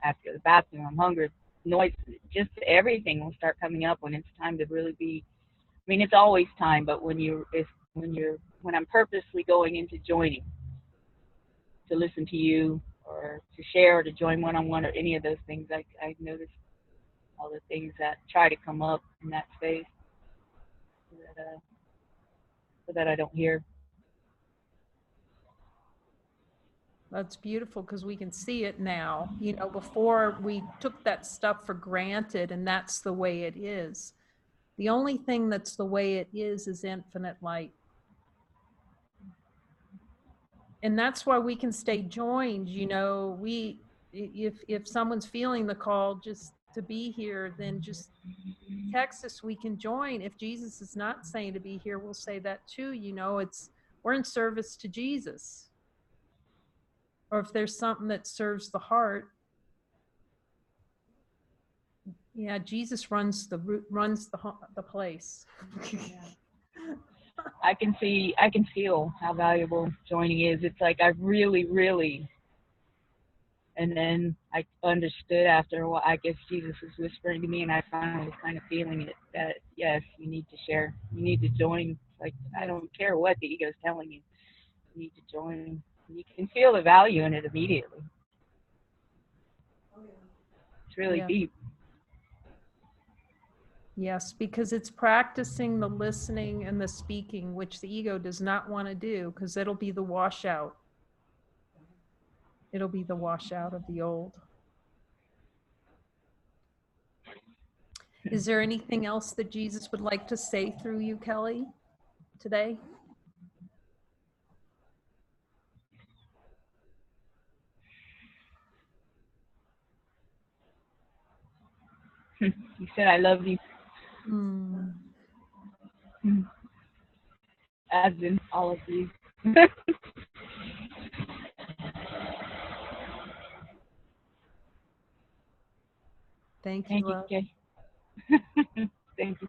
After the bathroom, I'm hungry, noise, just everything will start coming up when it's time to really be. I mean, it's always time, but when I'm purposely going into joining, to listen to you, or to share, or to join one-on-one, or any of those things, I notice all the things that try to come up in that space so that I don't hear. That's beautiful, because we can see it now. Before we took that stuff for granted, and that's the way it is. The only thing that's the way it is infinite light. And that's why we can stay joined. If someone's feeling the call just to be here, then just text us, we can join. If Jesus is not saying to be here, we'll say that too. We're in service to Jesus. Or if there's something that serves the heart, yeah, Jesus runs the place. I can feel how valuable joining is. It's like I really, really, and then I understood after a while. I guess Jesus was whispering to me, and I finally was kind of feeling it, that yes, you need to share, you need to join. Like, I don't care what the ego's telling you, you need to join. You can feel the value in it immediately. It's really deep. Yes, because it's practicing the listening and the speaking, which the ego does not want to do, because it'll be the washout. It'll be the washout of the old. Is there anything else that Jesus would like to say through you, Kelly, today? You said I love you. As in all of you. Thank you, love. Kay. Thank you.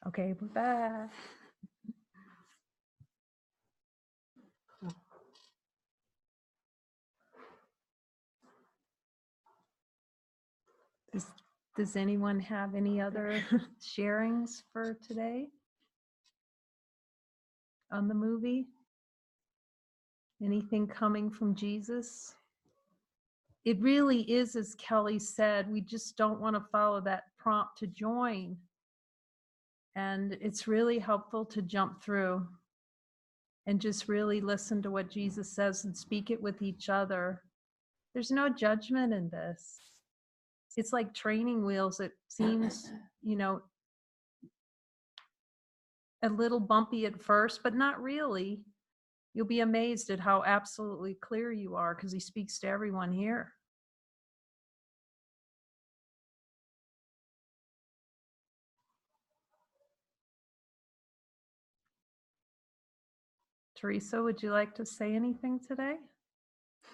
Okay, we're back. Does anyone have any other sharings for today on the movie? Anything coming from Jesus? It really is, as Kelly said, we just don't want to follow that prompt to join. And it's really helpful to jump through and just really listen to what Jesus says and speak it with each other. There's no judgment in this. It's like training wheels. It seems, a little bumpy at first, but not really. You'll be amazed at how absolutely clear you are, because he speaks to everyone here. Teresa, would you like to say anything today?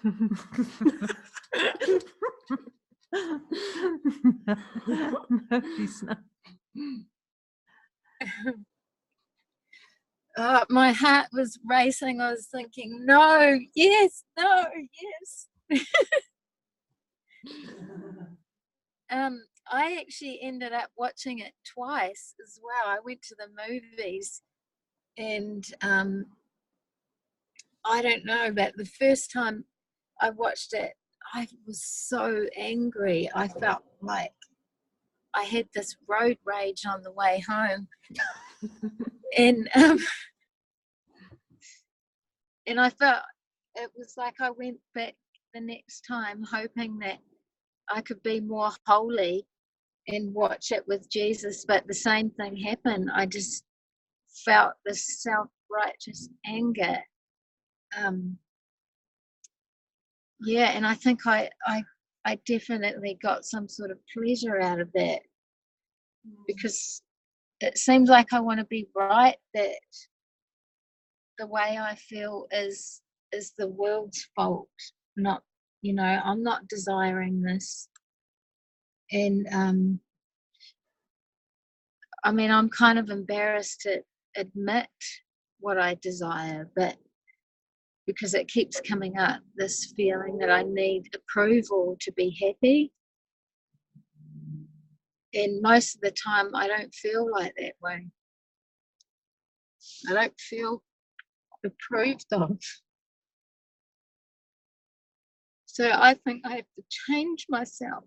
No, she's not. My heart was racing. I was thinking, no, yes, no, yes. I actually ended up watching it twice as well. I went to the movies, and I don't know, but the first time I watched it, I was so angry. I felt like I had this road rage on the way home. And I felt it was like I went back the next time hoping that I could be more holy and watch it with Jesus, but the same thing happened. I just felt this self-righteous anger. Yeah, and I think I definitely got some sort of pleasure out of that, because it seems like I want to be right, that the way I feel is the world's fault, not, I'm not desiring this. And I mean, I'm kind of embarrassed to admit what I desire, but because it keeps coming up, this feeling that I need approval to be happy. And most of the time, I don't feel like that way. I don't feel approved of. So I think I have to change myself.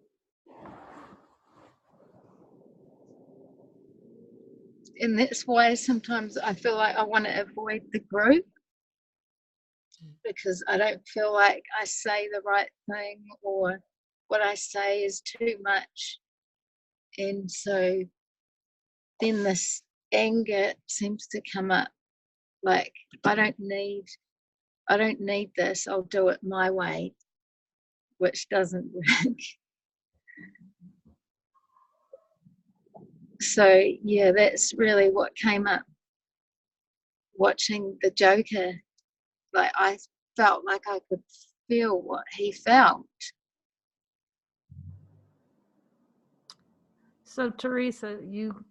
And that's why sometimes I feel like I want to avoid the group, because I don't feel like I say the right thing, or what I say is too much. And so then this anger seems to come up, like I don't need this, I'll do it my way, which doesn't work. So yeah, that's really what came up watching the Joker. Like I felt like I could feel what he felt. So Teresa,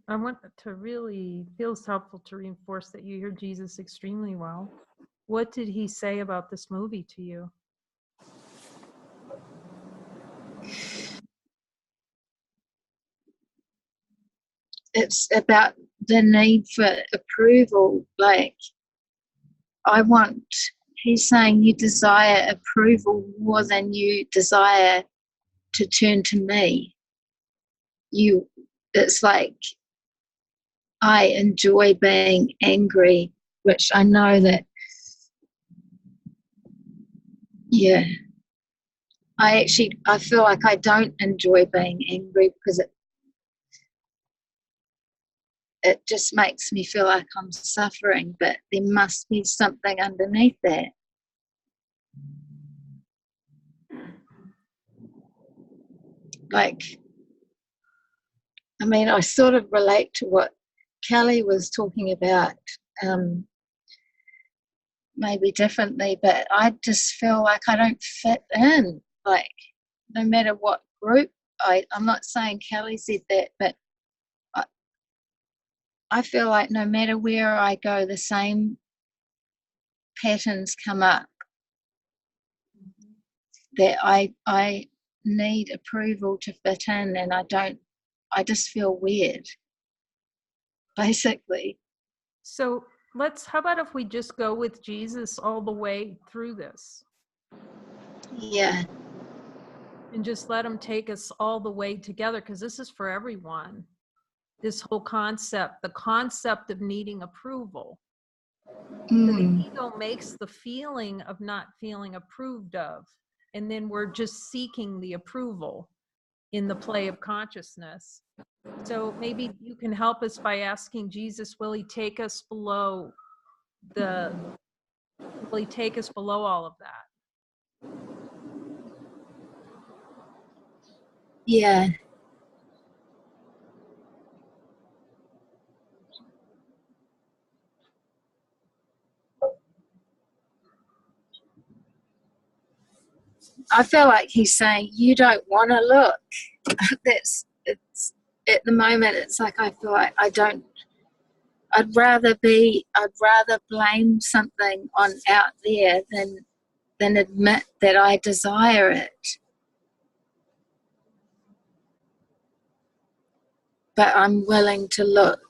I want to really, feels helpful to reinforce that you hear Jesus extremely well. What did he say about this movie to you? It's about the need for approval. Like he's saying you desire approval more than you desire to turn to me. It's like I enjoy being angry, which I know that, yeah, I feel like I don't enjoy being angry, because it just makes me feel like I'm suffering, but there must be something underneath that. Like, I mean, I sort of relate to what Kelly was talking about, maybe differently, but I just feel like I don't fit in. Like, no matter what group, I'm not saying Kelly said that, but I feel like no matter where I go, the same patterns come up, that I need approval to fit in, and I just feel weird, basically. So how about if we just go with Jesus all the way through this? Yeah. And just let him take us all the way together, because this is for everyone. This whole concept, the concept of needing approval. The ego makes the feeling of not feeling approved of, and then we're just seeking the approval in the play of consciousness. So maybe you can help us by asking Jesus, will he take us below all of that? Yeah. I feel like he's saying, you don't want to look. It's at the moment, it's like I feel like I'd rather blame something on out there than admit that I desire it. But I'm willing to look.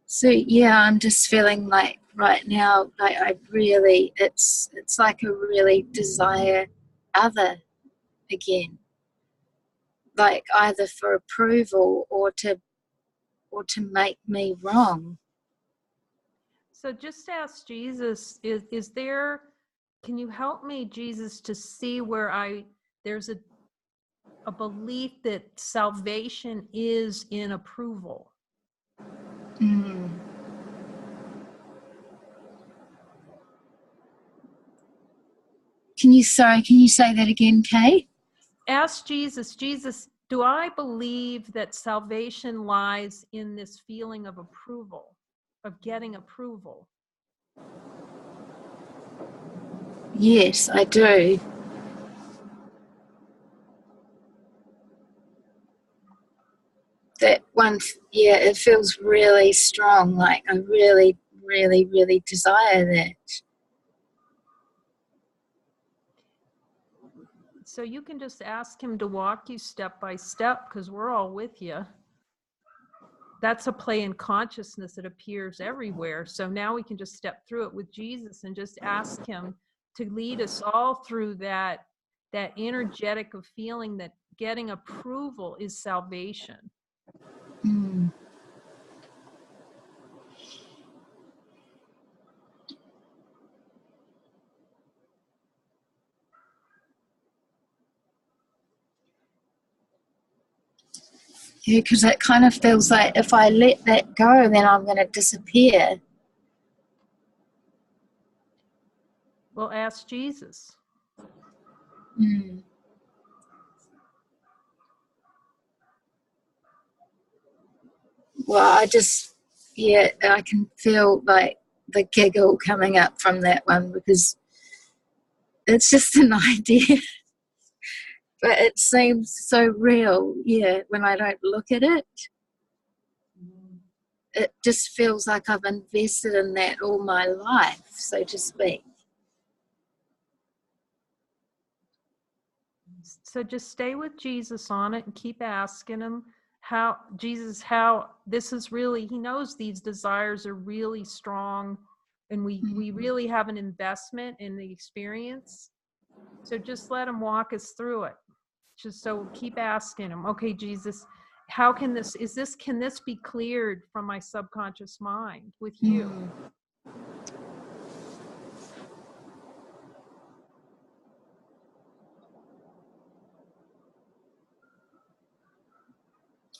So yeah, I'm just feeling like right now, like I really, it's like a really desire other again, like either for approval or to make me wrong. So just ask Jesus, is there, can you help me, Jesus, to see where there's a belief that salvation is in approval? Mm. Can you say that again, Kate? Ask Jesus, Jesus, do I believe that salvation lies in this feeling of approval, of getting approval? Yes, I do. That one, yeah, it feels really strong, like I really, really, really desire that. So you can just ask him to walk you step by step, because we're all with you. That's a play in consciousness that appears everywhere. So now we can just step through it with Jesus and just ask him to lead us all through that energetic of feeling that getting approval is salvation. Mm. Yeah, because it kind of feels like if I let that go, then I'm going to disappear. Well, ask Jesus. Mm. Well, I can feel like the giggle coming up from that one because it's just an idea. But it seems so real, yeah, when I don't look at it. It just feels like I've invested in that all my life, so to speak. So just stay with Jesus on it and keep asking him how this is really, he knows these desires are really strong and we really have an investment in the experience. So just let him walk us through it. Just so keep asking him, okay, Jesus, how can this be cleared from my subconscious mind with you?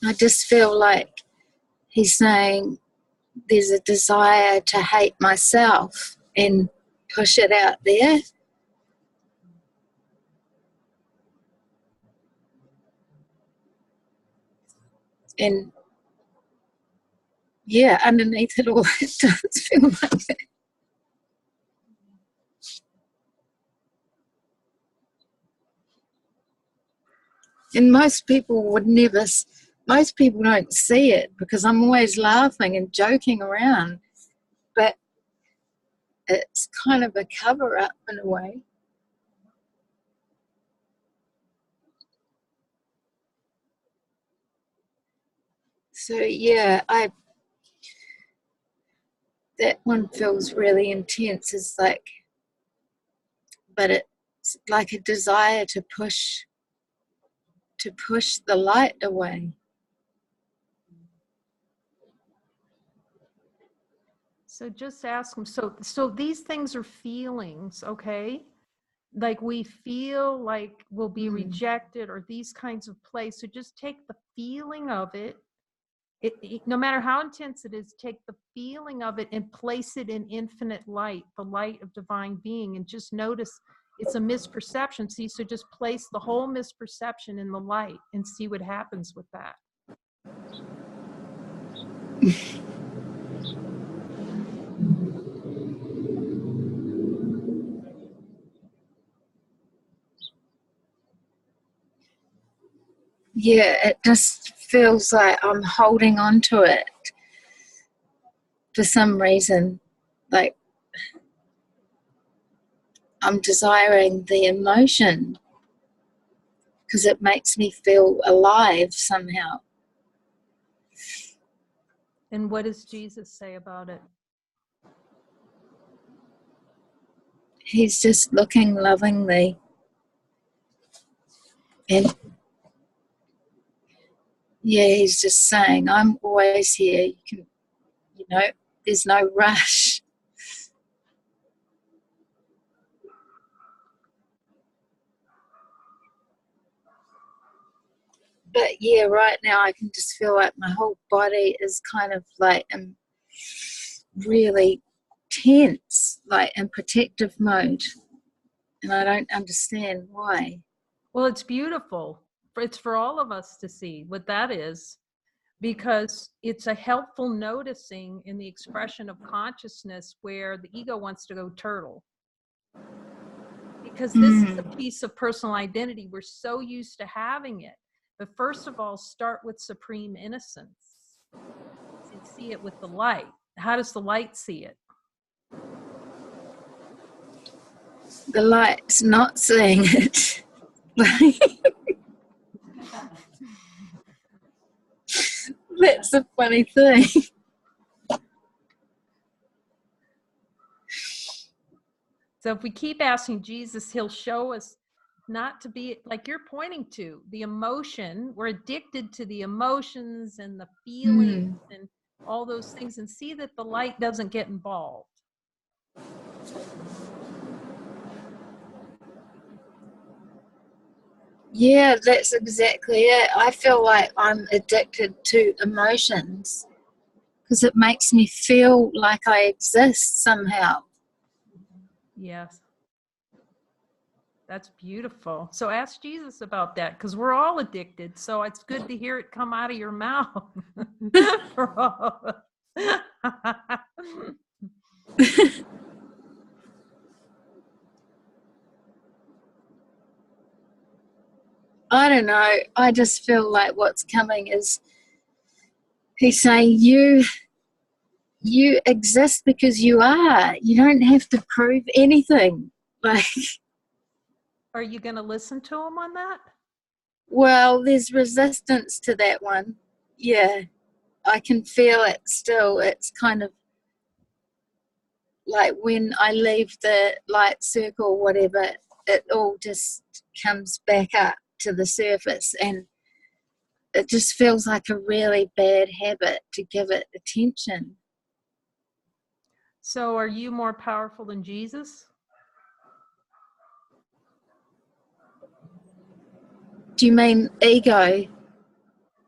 I just feel like he's saying there's a desire to hate myself and push it out there. And yeah, underneath it all, it does feel like that. And most people don't see it because I'm always laughing and joking around. But it's kind of a cover-up in a way. So yeah, that one feels really intense. It's like, but it's like a desire to push the light away. So just ask him. So these things are feelings, okay? Like we feel like we'll be rejected or these kinds of plays. So just take the feeling of it. No matter how intense it is, take the feeling of it and place it in infinite light, the light of divine being, and just notice it's a misperception. See, so just place the whole misperception in the light and see what happens with that. Yeah, it just feels like I'm holding on to it for some reason. Like, I'm desiring the emotion because it makes me feel alive somehow. And what does Jesus say about it? He's just looking lovingly. And yeah, he's just saying, I'm always here. You can, you know, there's no rush. But yeah, right now I can just feel like my whole body is kind of like really tense, like in protective mode. And I don't understand why. Well, it's beautiful. It's for all of us to see what that is, because it's a helpful noticing in the expression of consciousness where the ego wants to go turtle. Because this is a piece of personal identity. We're so used to having it. But first of all, start with supreme innocence and see it with the light. How does the light see it? The light's not seeing it. That's a funny thing. So if we keep asking Jesus, he'll show us not to be like you're pointing to the emotion. We're addicted to the emotions and the feelings and all those things, and see that the light doesn't get involved. Yeah, that's exactly it. I feel like I'm addicted to emotions because it makes me feel like I exist somehow. Yes. That's beautiful. So ask Jesus about that, because we're all addicted. So it's good to hear it come out of your mouth. I don't know. I just feel like what's coming is he's saying you exist because you are. You don't have to prove anything. Like, are you going to listen to him on that? Well, there's resistance to that one. Yeah, I can feel it still. It's kind of like when I leave the light circle, whatever, it all just comes back up to the surface, and it just feels like a really bad habit to give it attention. So are you more powerful than Jesus? Do you mean ego?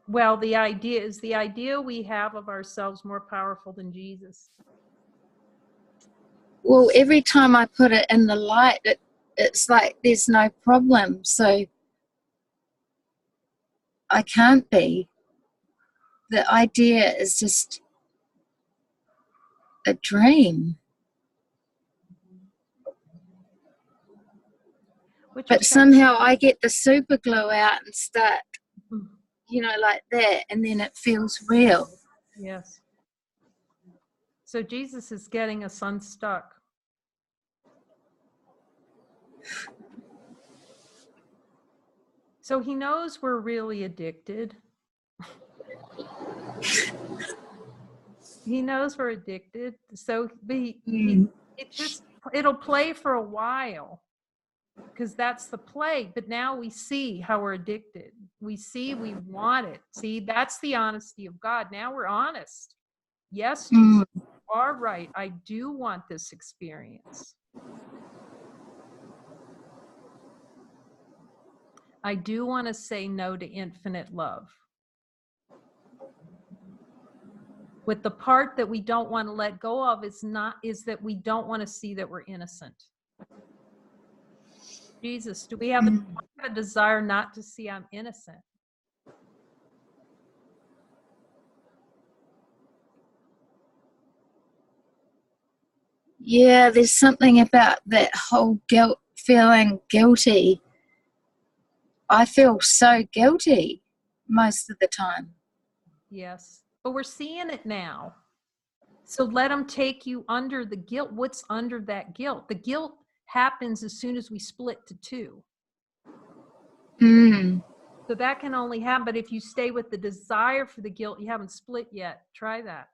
Well, the idea we have of ourselves more powerful than Jesus? Well, every time I put it in the light, it's like there's no problem. So I can't be. The idea is just a dream. But somehow I get the super glue out and start, you know, like that, and then it feels real. Yes. So Jesus is getting us unstuck. So he knows we're really addicted. He knows we're addicted. So it'll play for a while, because that's the play. But now we see how we're addicted. We see we want it. See, that's the honesty of God. Now we're honest. Yes, Jesus, you are right. I do want this experience. I do want to say no to infinite love. With the part that we don't want to let go of is that we don't want to see that we're innocent. Jesus, do we have a desire not to see I'm innocent? Yeah, there's something about that whole guilt, feeling guilty. I feel so guilty most of the time. Yes, but we're seeing it now. So let him take you under the guilt. What's under that guilt? The guilt happens as soon as we split to two. Mm. So that can only happen, but if you stay with the desire for the guilt, you haven't split yet. Try that.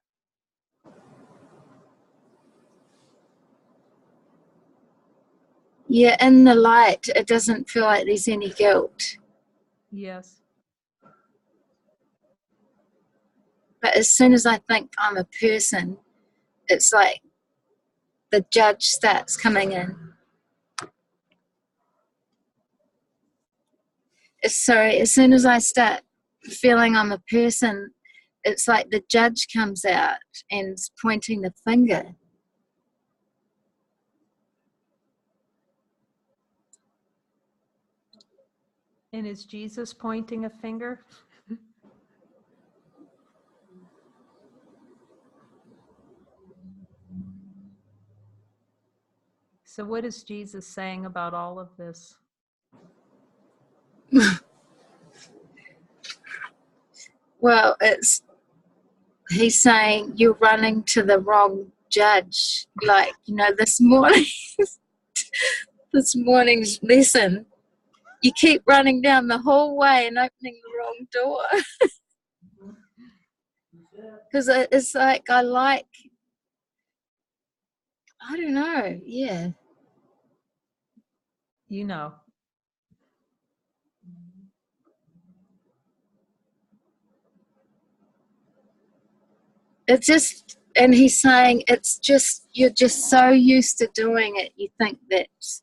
Yeah, in the light, it doesn't feel like there's any guilt. Yes. But as soon as I think I'm a person, it's like the judge starts coming in. Sorry, as soon as I start feeling I'm a person, it's like the judge comes out and is pointing the finger. And is Jesus pointing a finger? So what is Jesus saying about all of this? Well, he's saying you're running to the wrong judge. Like, this morning, this morning's lesson, you keep running down the hallway and opening the wrong door. Because it's like, I don't know, yeah. You know. It's just, and he's saying it's just, you're just so used to doing it, you think it's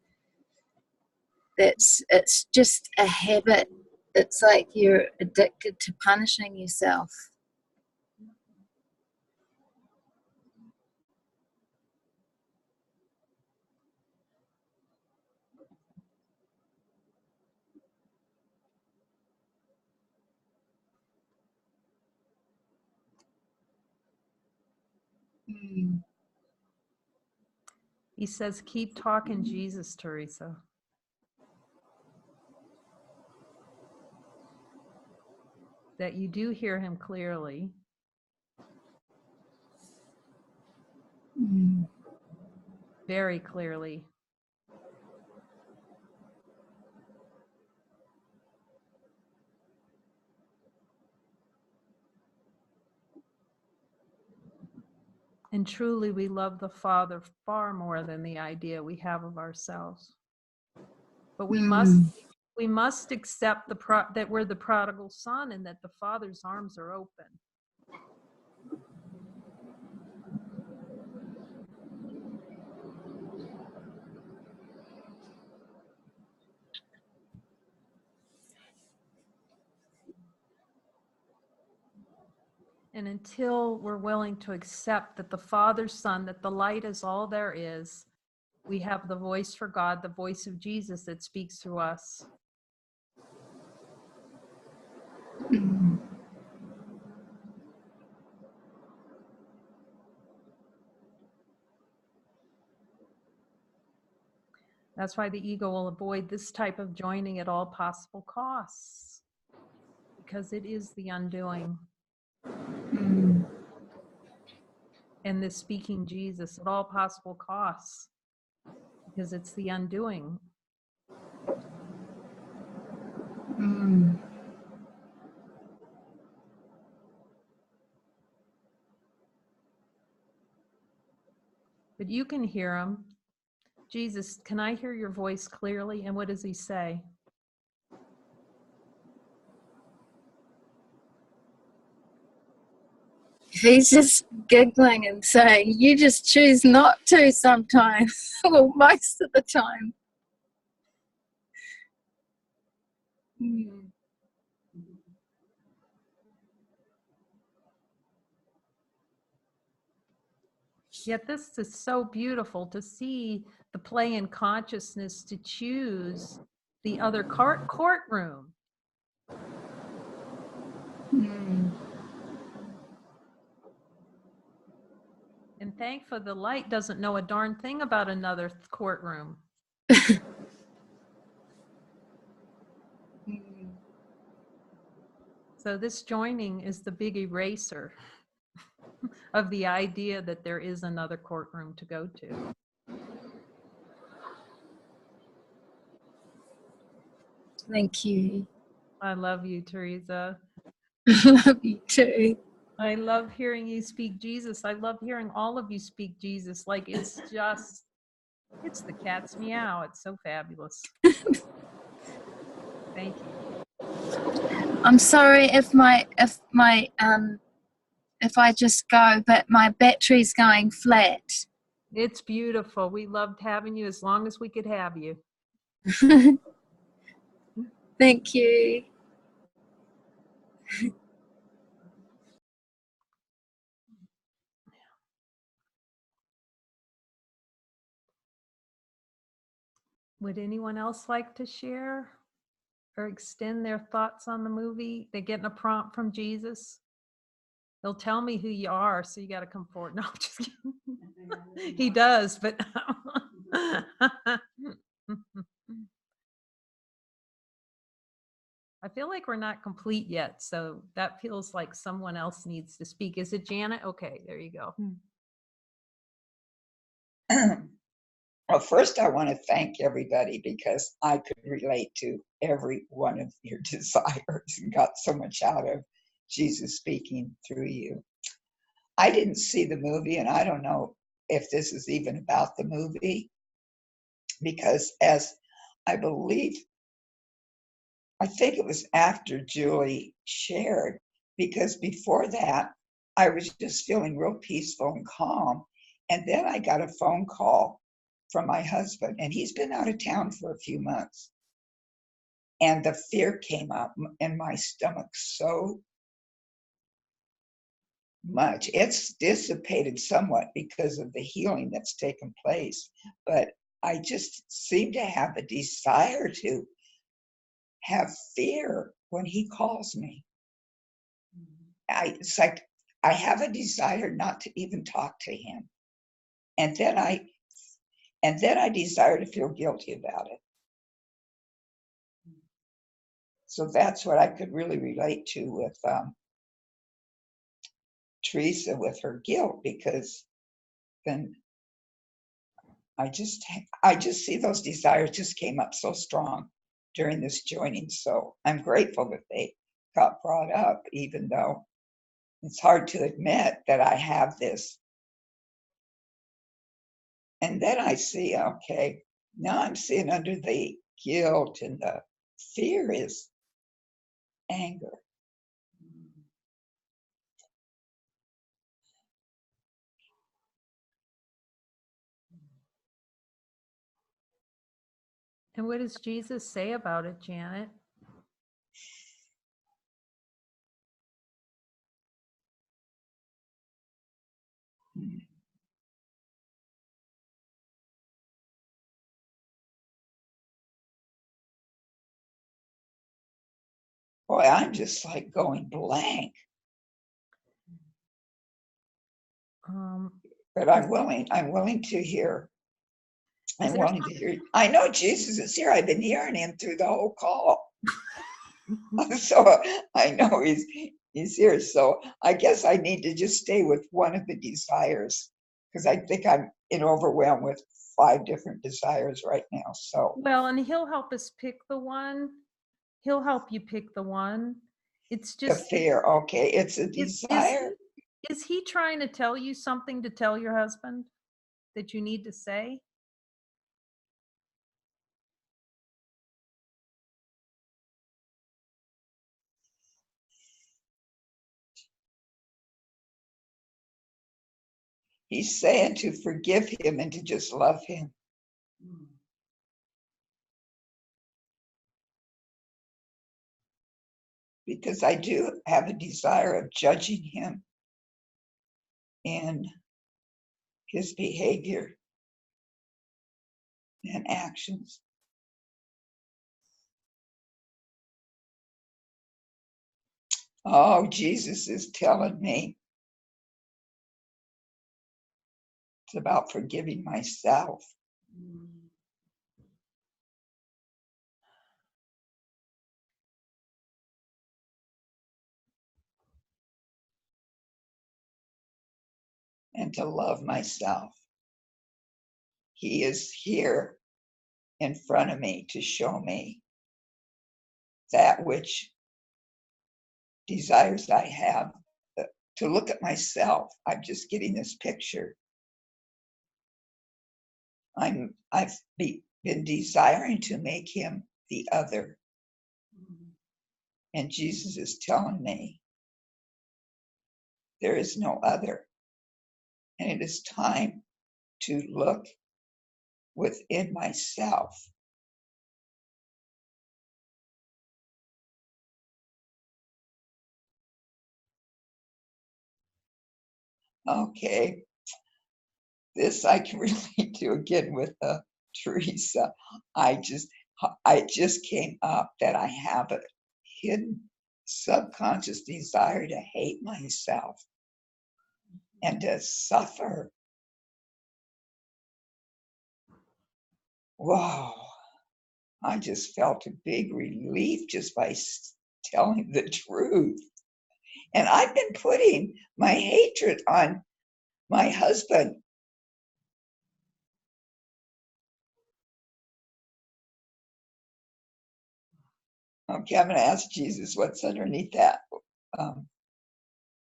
just a habit. It's like you're addicted to punishing yourself. Mm. He says, keep talking Jesus, Teresa. That you do hear him clearly. Mm. Very clearly. And truly, we love the Father far more than the idea we have of ourselves. But we must accept that we're the prodigal son and that the Father's arms are open. And until we're willing to accept that the Father's Son, that the light is all there is, we have the voice for God, the voice of Jesus that speaks through us. Mm. That's why the ego will avoid this type of joining at all possible costs, because it is the undoing. Mm. And this speaking Jesus at all possible costs, because it's the undoing. Mm. But you can hear him. Jesus, can I hear your voice clearly? And what does he say? He's just giggling and saying, you just choose not to sometimes, well, most of the time. Mm. Yet this is so beautiful to see the play in consciousness to choose the other courtroom. Mm. And thankfully the light doesn't know a darn thing about another courtroom. Mm. So this joining is the big eraser of the idea that there is another courtroom to go to. Thank you. I love you, Teresa. Love you too. I love hearing you speak Jesus. I love hearing all of you speak Jesus. Like it's the cat's meow. It's so fabulous. Thank you. I'm sorry if I just go, but my battery's going flat. It's beautiful. We loved having you as long as we could have you. Thank you. Would anyone else like to share or extend their thoughts on the movie? They're getting a prompt from Jesus. They'll tell me who you are, so you got to come forward. No, I'm just kidding. He does, but I feel like we're not complete yet, so that feels like someone else needs to speak. Is it Janet? Okay, there you go. Well, first, I want to thank everybody because I could relate to every one of your desires and got so much out of Jesus speaking through you. I didn't see the movie, and I don't know if this is even about the movie, because as I believe, I think it was after Julie shared, because before that, I was just feeling real peaceful and calm. And then I got a phone call from my husband, and he's been out of town for a few months. And the fear came up in my stomach so much. It's dissipated somewhat because of the healing that's taken place. But I just seem to have a desire to have fear when he calls me. It's like I have a desire not to even talk to him. And then I desire to feel guilty about it. So that's what I could really relate to with Teresa with her guilt, because then I just see those desires just came up so strong during this joining. So I'm grateful that they got brought up, even though it's hard to admit that I have this. And then I see, okay, now I'm seeing under the guilt and the fear is anger. And what does Jesus say about it, Janet? Boy, I'm just like going blank. But I'm willing to hear. I'm willing to hear. I know Jesus is here. I've been hearing him through the whole call. So I know he's here. So I guess I need to just stay with one of the desires, because I think I'm overwhelmed with 5 different desires right now. So well, and he'll help us pick the one. He'll help you pick the one. It's just the fear. Okay, it's a desire. Is he trying to tell you something to tell your husband that you need to say? He's saying to forgive him and to just love him. Because I do have a desire of judging him in his behavior and actions. Oh, Jesus is telling me it's about forgiving myself. And to love myself. He is here in front of me to show me that which desires I have, to look at myself. I'm just getting this picture. I've been desiring to make him the other. And Jesus is telling me there is no other. And it is time to look within myself. Okay, this I can relate to again with Teresa. I just came up that I have a hidden subconscious desire to hate myself and to suffer. Wow, I just felt a big relief just by telling the truth. And I've been putting my hatred on my husband. Okay, I'm going to ask Jesus what's underneath that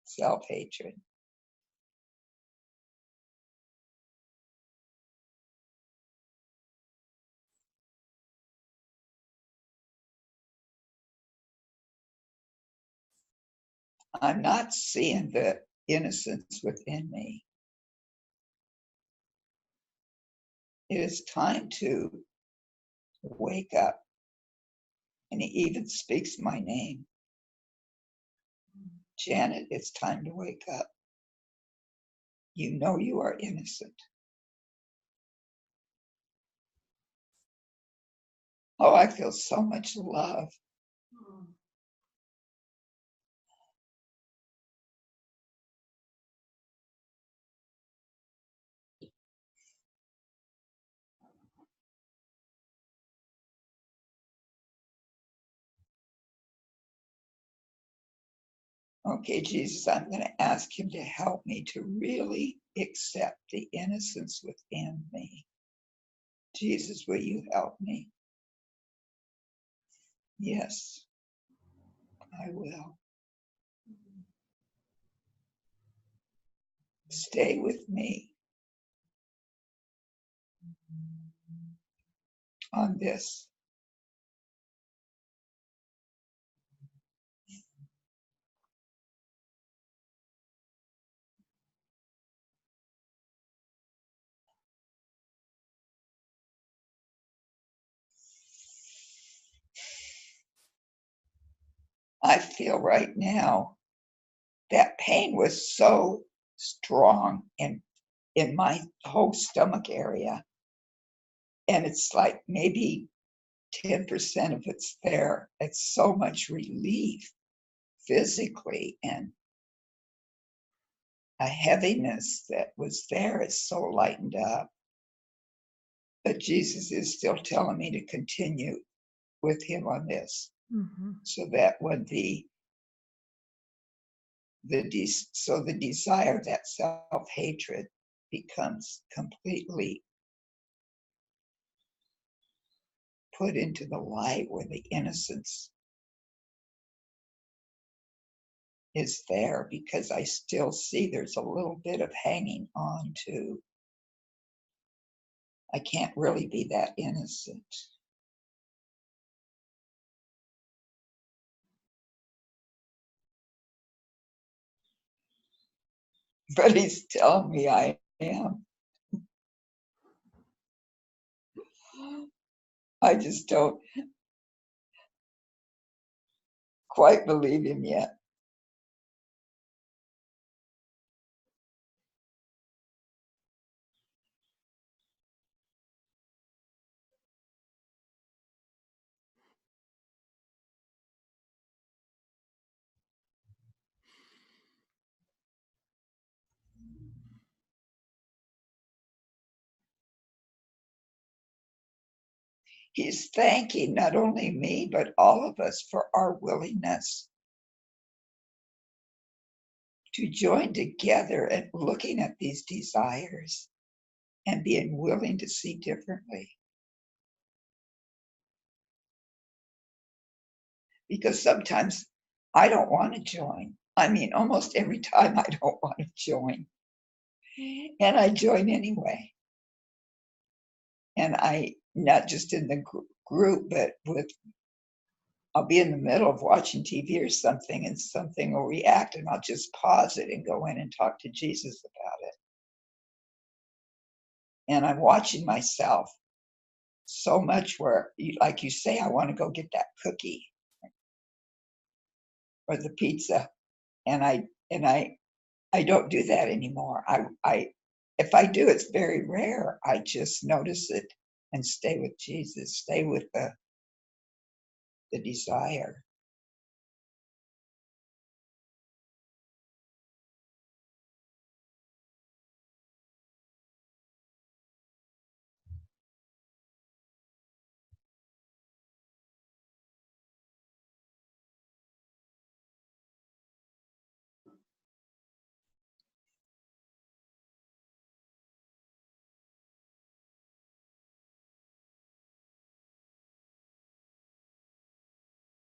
self-hatred. I'm not seeing the innocence within me. It is time to wake up. And he even speaks my name. Janet, it's time to wake up. You know you are innocent. Oh, I feel so much love. Okay, Jesus, I'm going to ask him to help me to really accept the innocence within me. Jesus, will you help me? Yes, I will. Stay with me on this. I feel right now that pain was so strong in my whole stomach area. And it's like maybe 10% of it's there. It's so much relief physically, and a heaviness that was there is so lightened up. But Jesus is still telling me to continue with him on this, so that when the desire, that self-hatred, becomes completely put into the light where the innocence is there, because I still see there's a little bit of hanging on to. I can't really be that innocent. But he's telling me I am. I just don't quite believe him yet. He's thanking not only me, but all of us for our willingness to join together and looking at these desires and being willing to see differently. because sometimes I don't want to join. I mean, almost every time I don't want to join. And I join anyway. And I, not just in the group, but I'll be in the middle of watching TV or something, and something will react, and I'll just pause it and go in and talk to Jesus about it. And I'm watching myself so much where, like you say, I want to go get that cookie or the pizza. And I don't do that anymore. If I do, it's very rare. I just notice it and stay with Jesus, stay with the desire.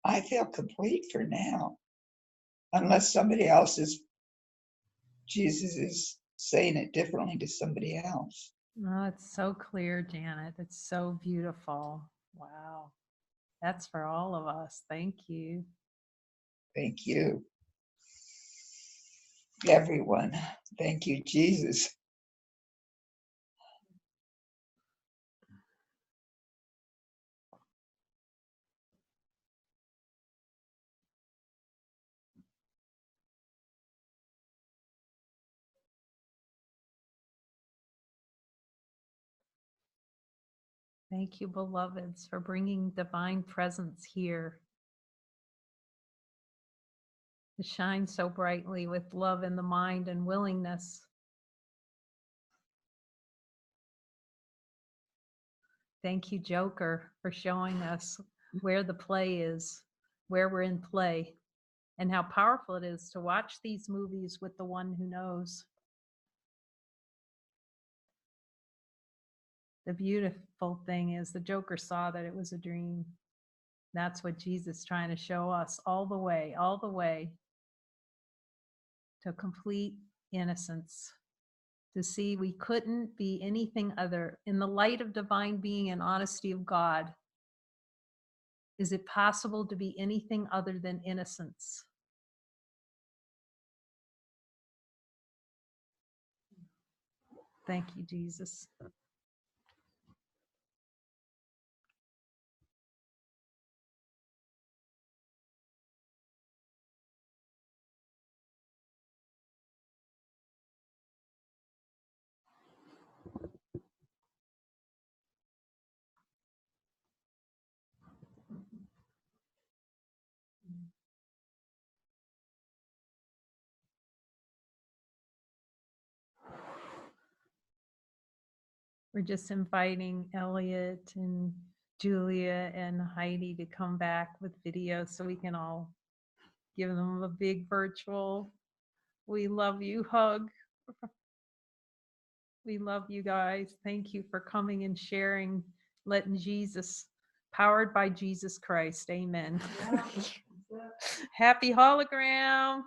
I feel complete for now, unless somebody else Jesus is saying it differently to somebody else. Oh, it's so clear, Janet. It's so beautiful. Wow. That's for all of us. Thank you. Thank you, everyone. Thank you, Jesus. Thank you, beloveds, for bringing divine presence here to shine so brightly with love in the mind and willingness. Thank you, Joker, for showing us where the play is, where we're in play, and how powerful it is to watch these movies with the one who knows. The beautiful thing is the Joker saw that it was a dream. That's what Jesus is trying to show us all the way to complete innocence, to see we couldn't be anything other. In the light of divine being and honesty of God, is it possible to be anything other than innocence? Thank you, Jesus. We're just inviting Elliot and Julia and Heidi to come back with video so we can all give them a big virtual "we love you" hug. We love you guys. Thank you for coming and sharing, letting Jesus, powered by Jesus Christ. Amen. Happy hologram.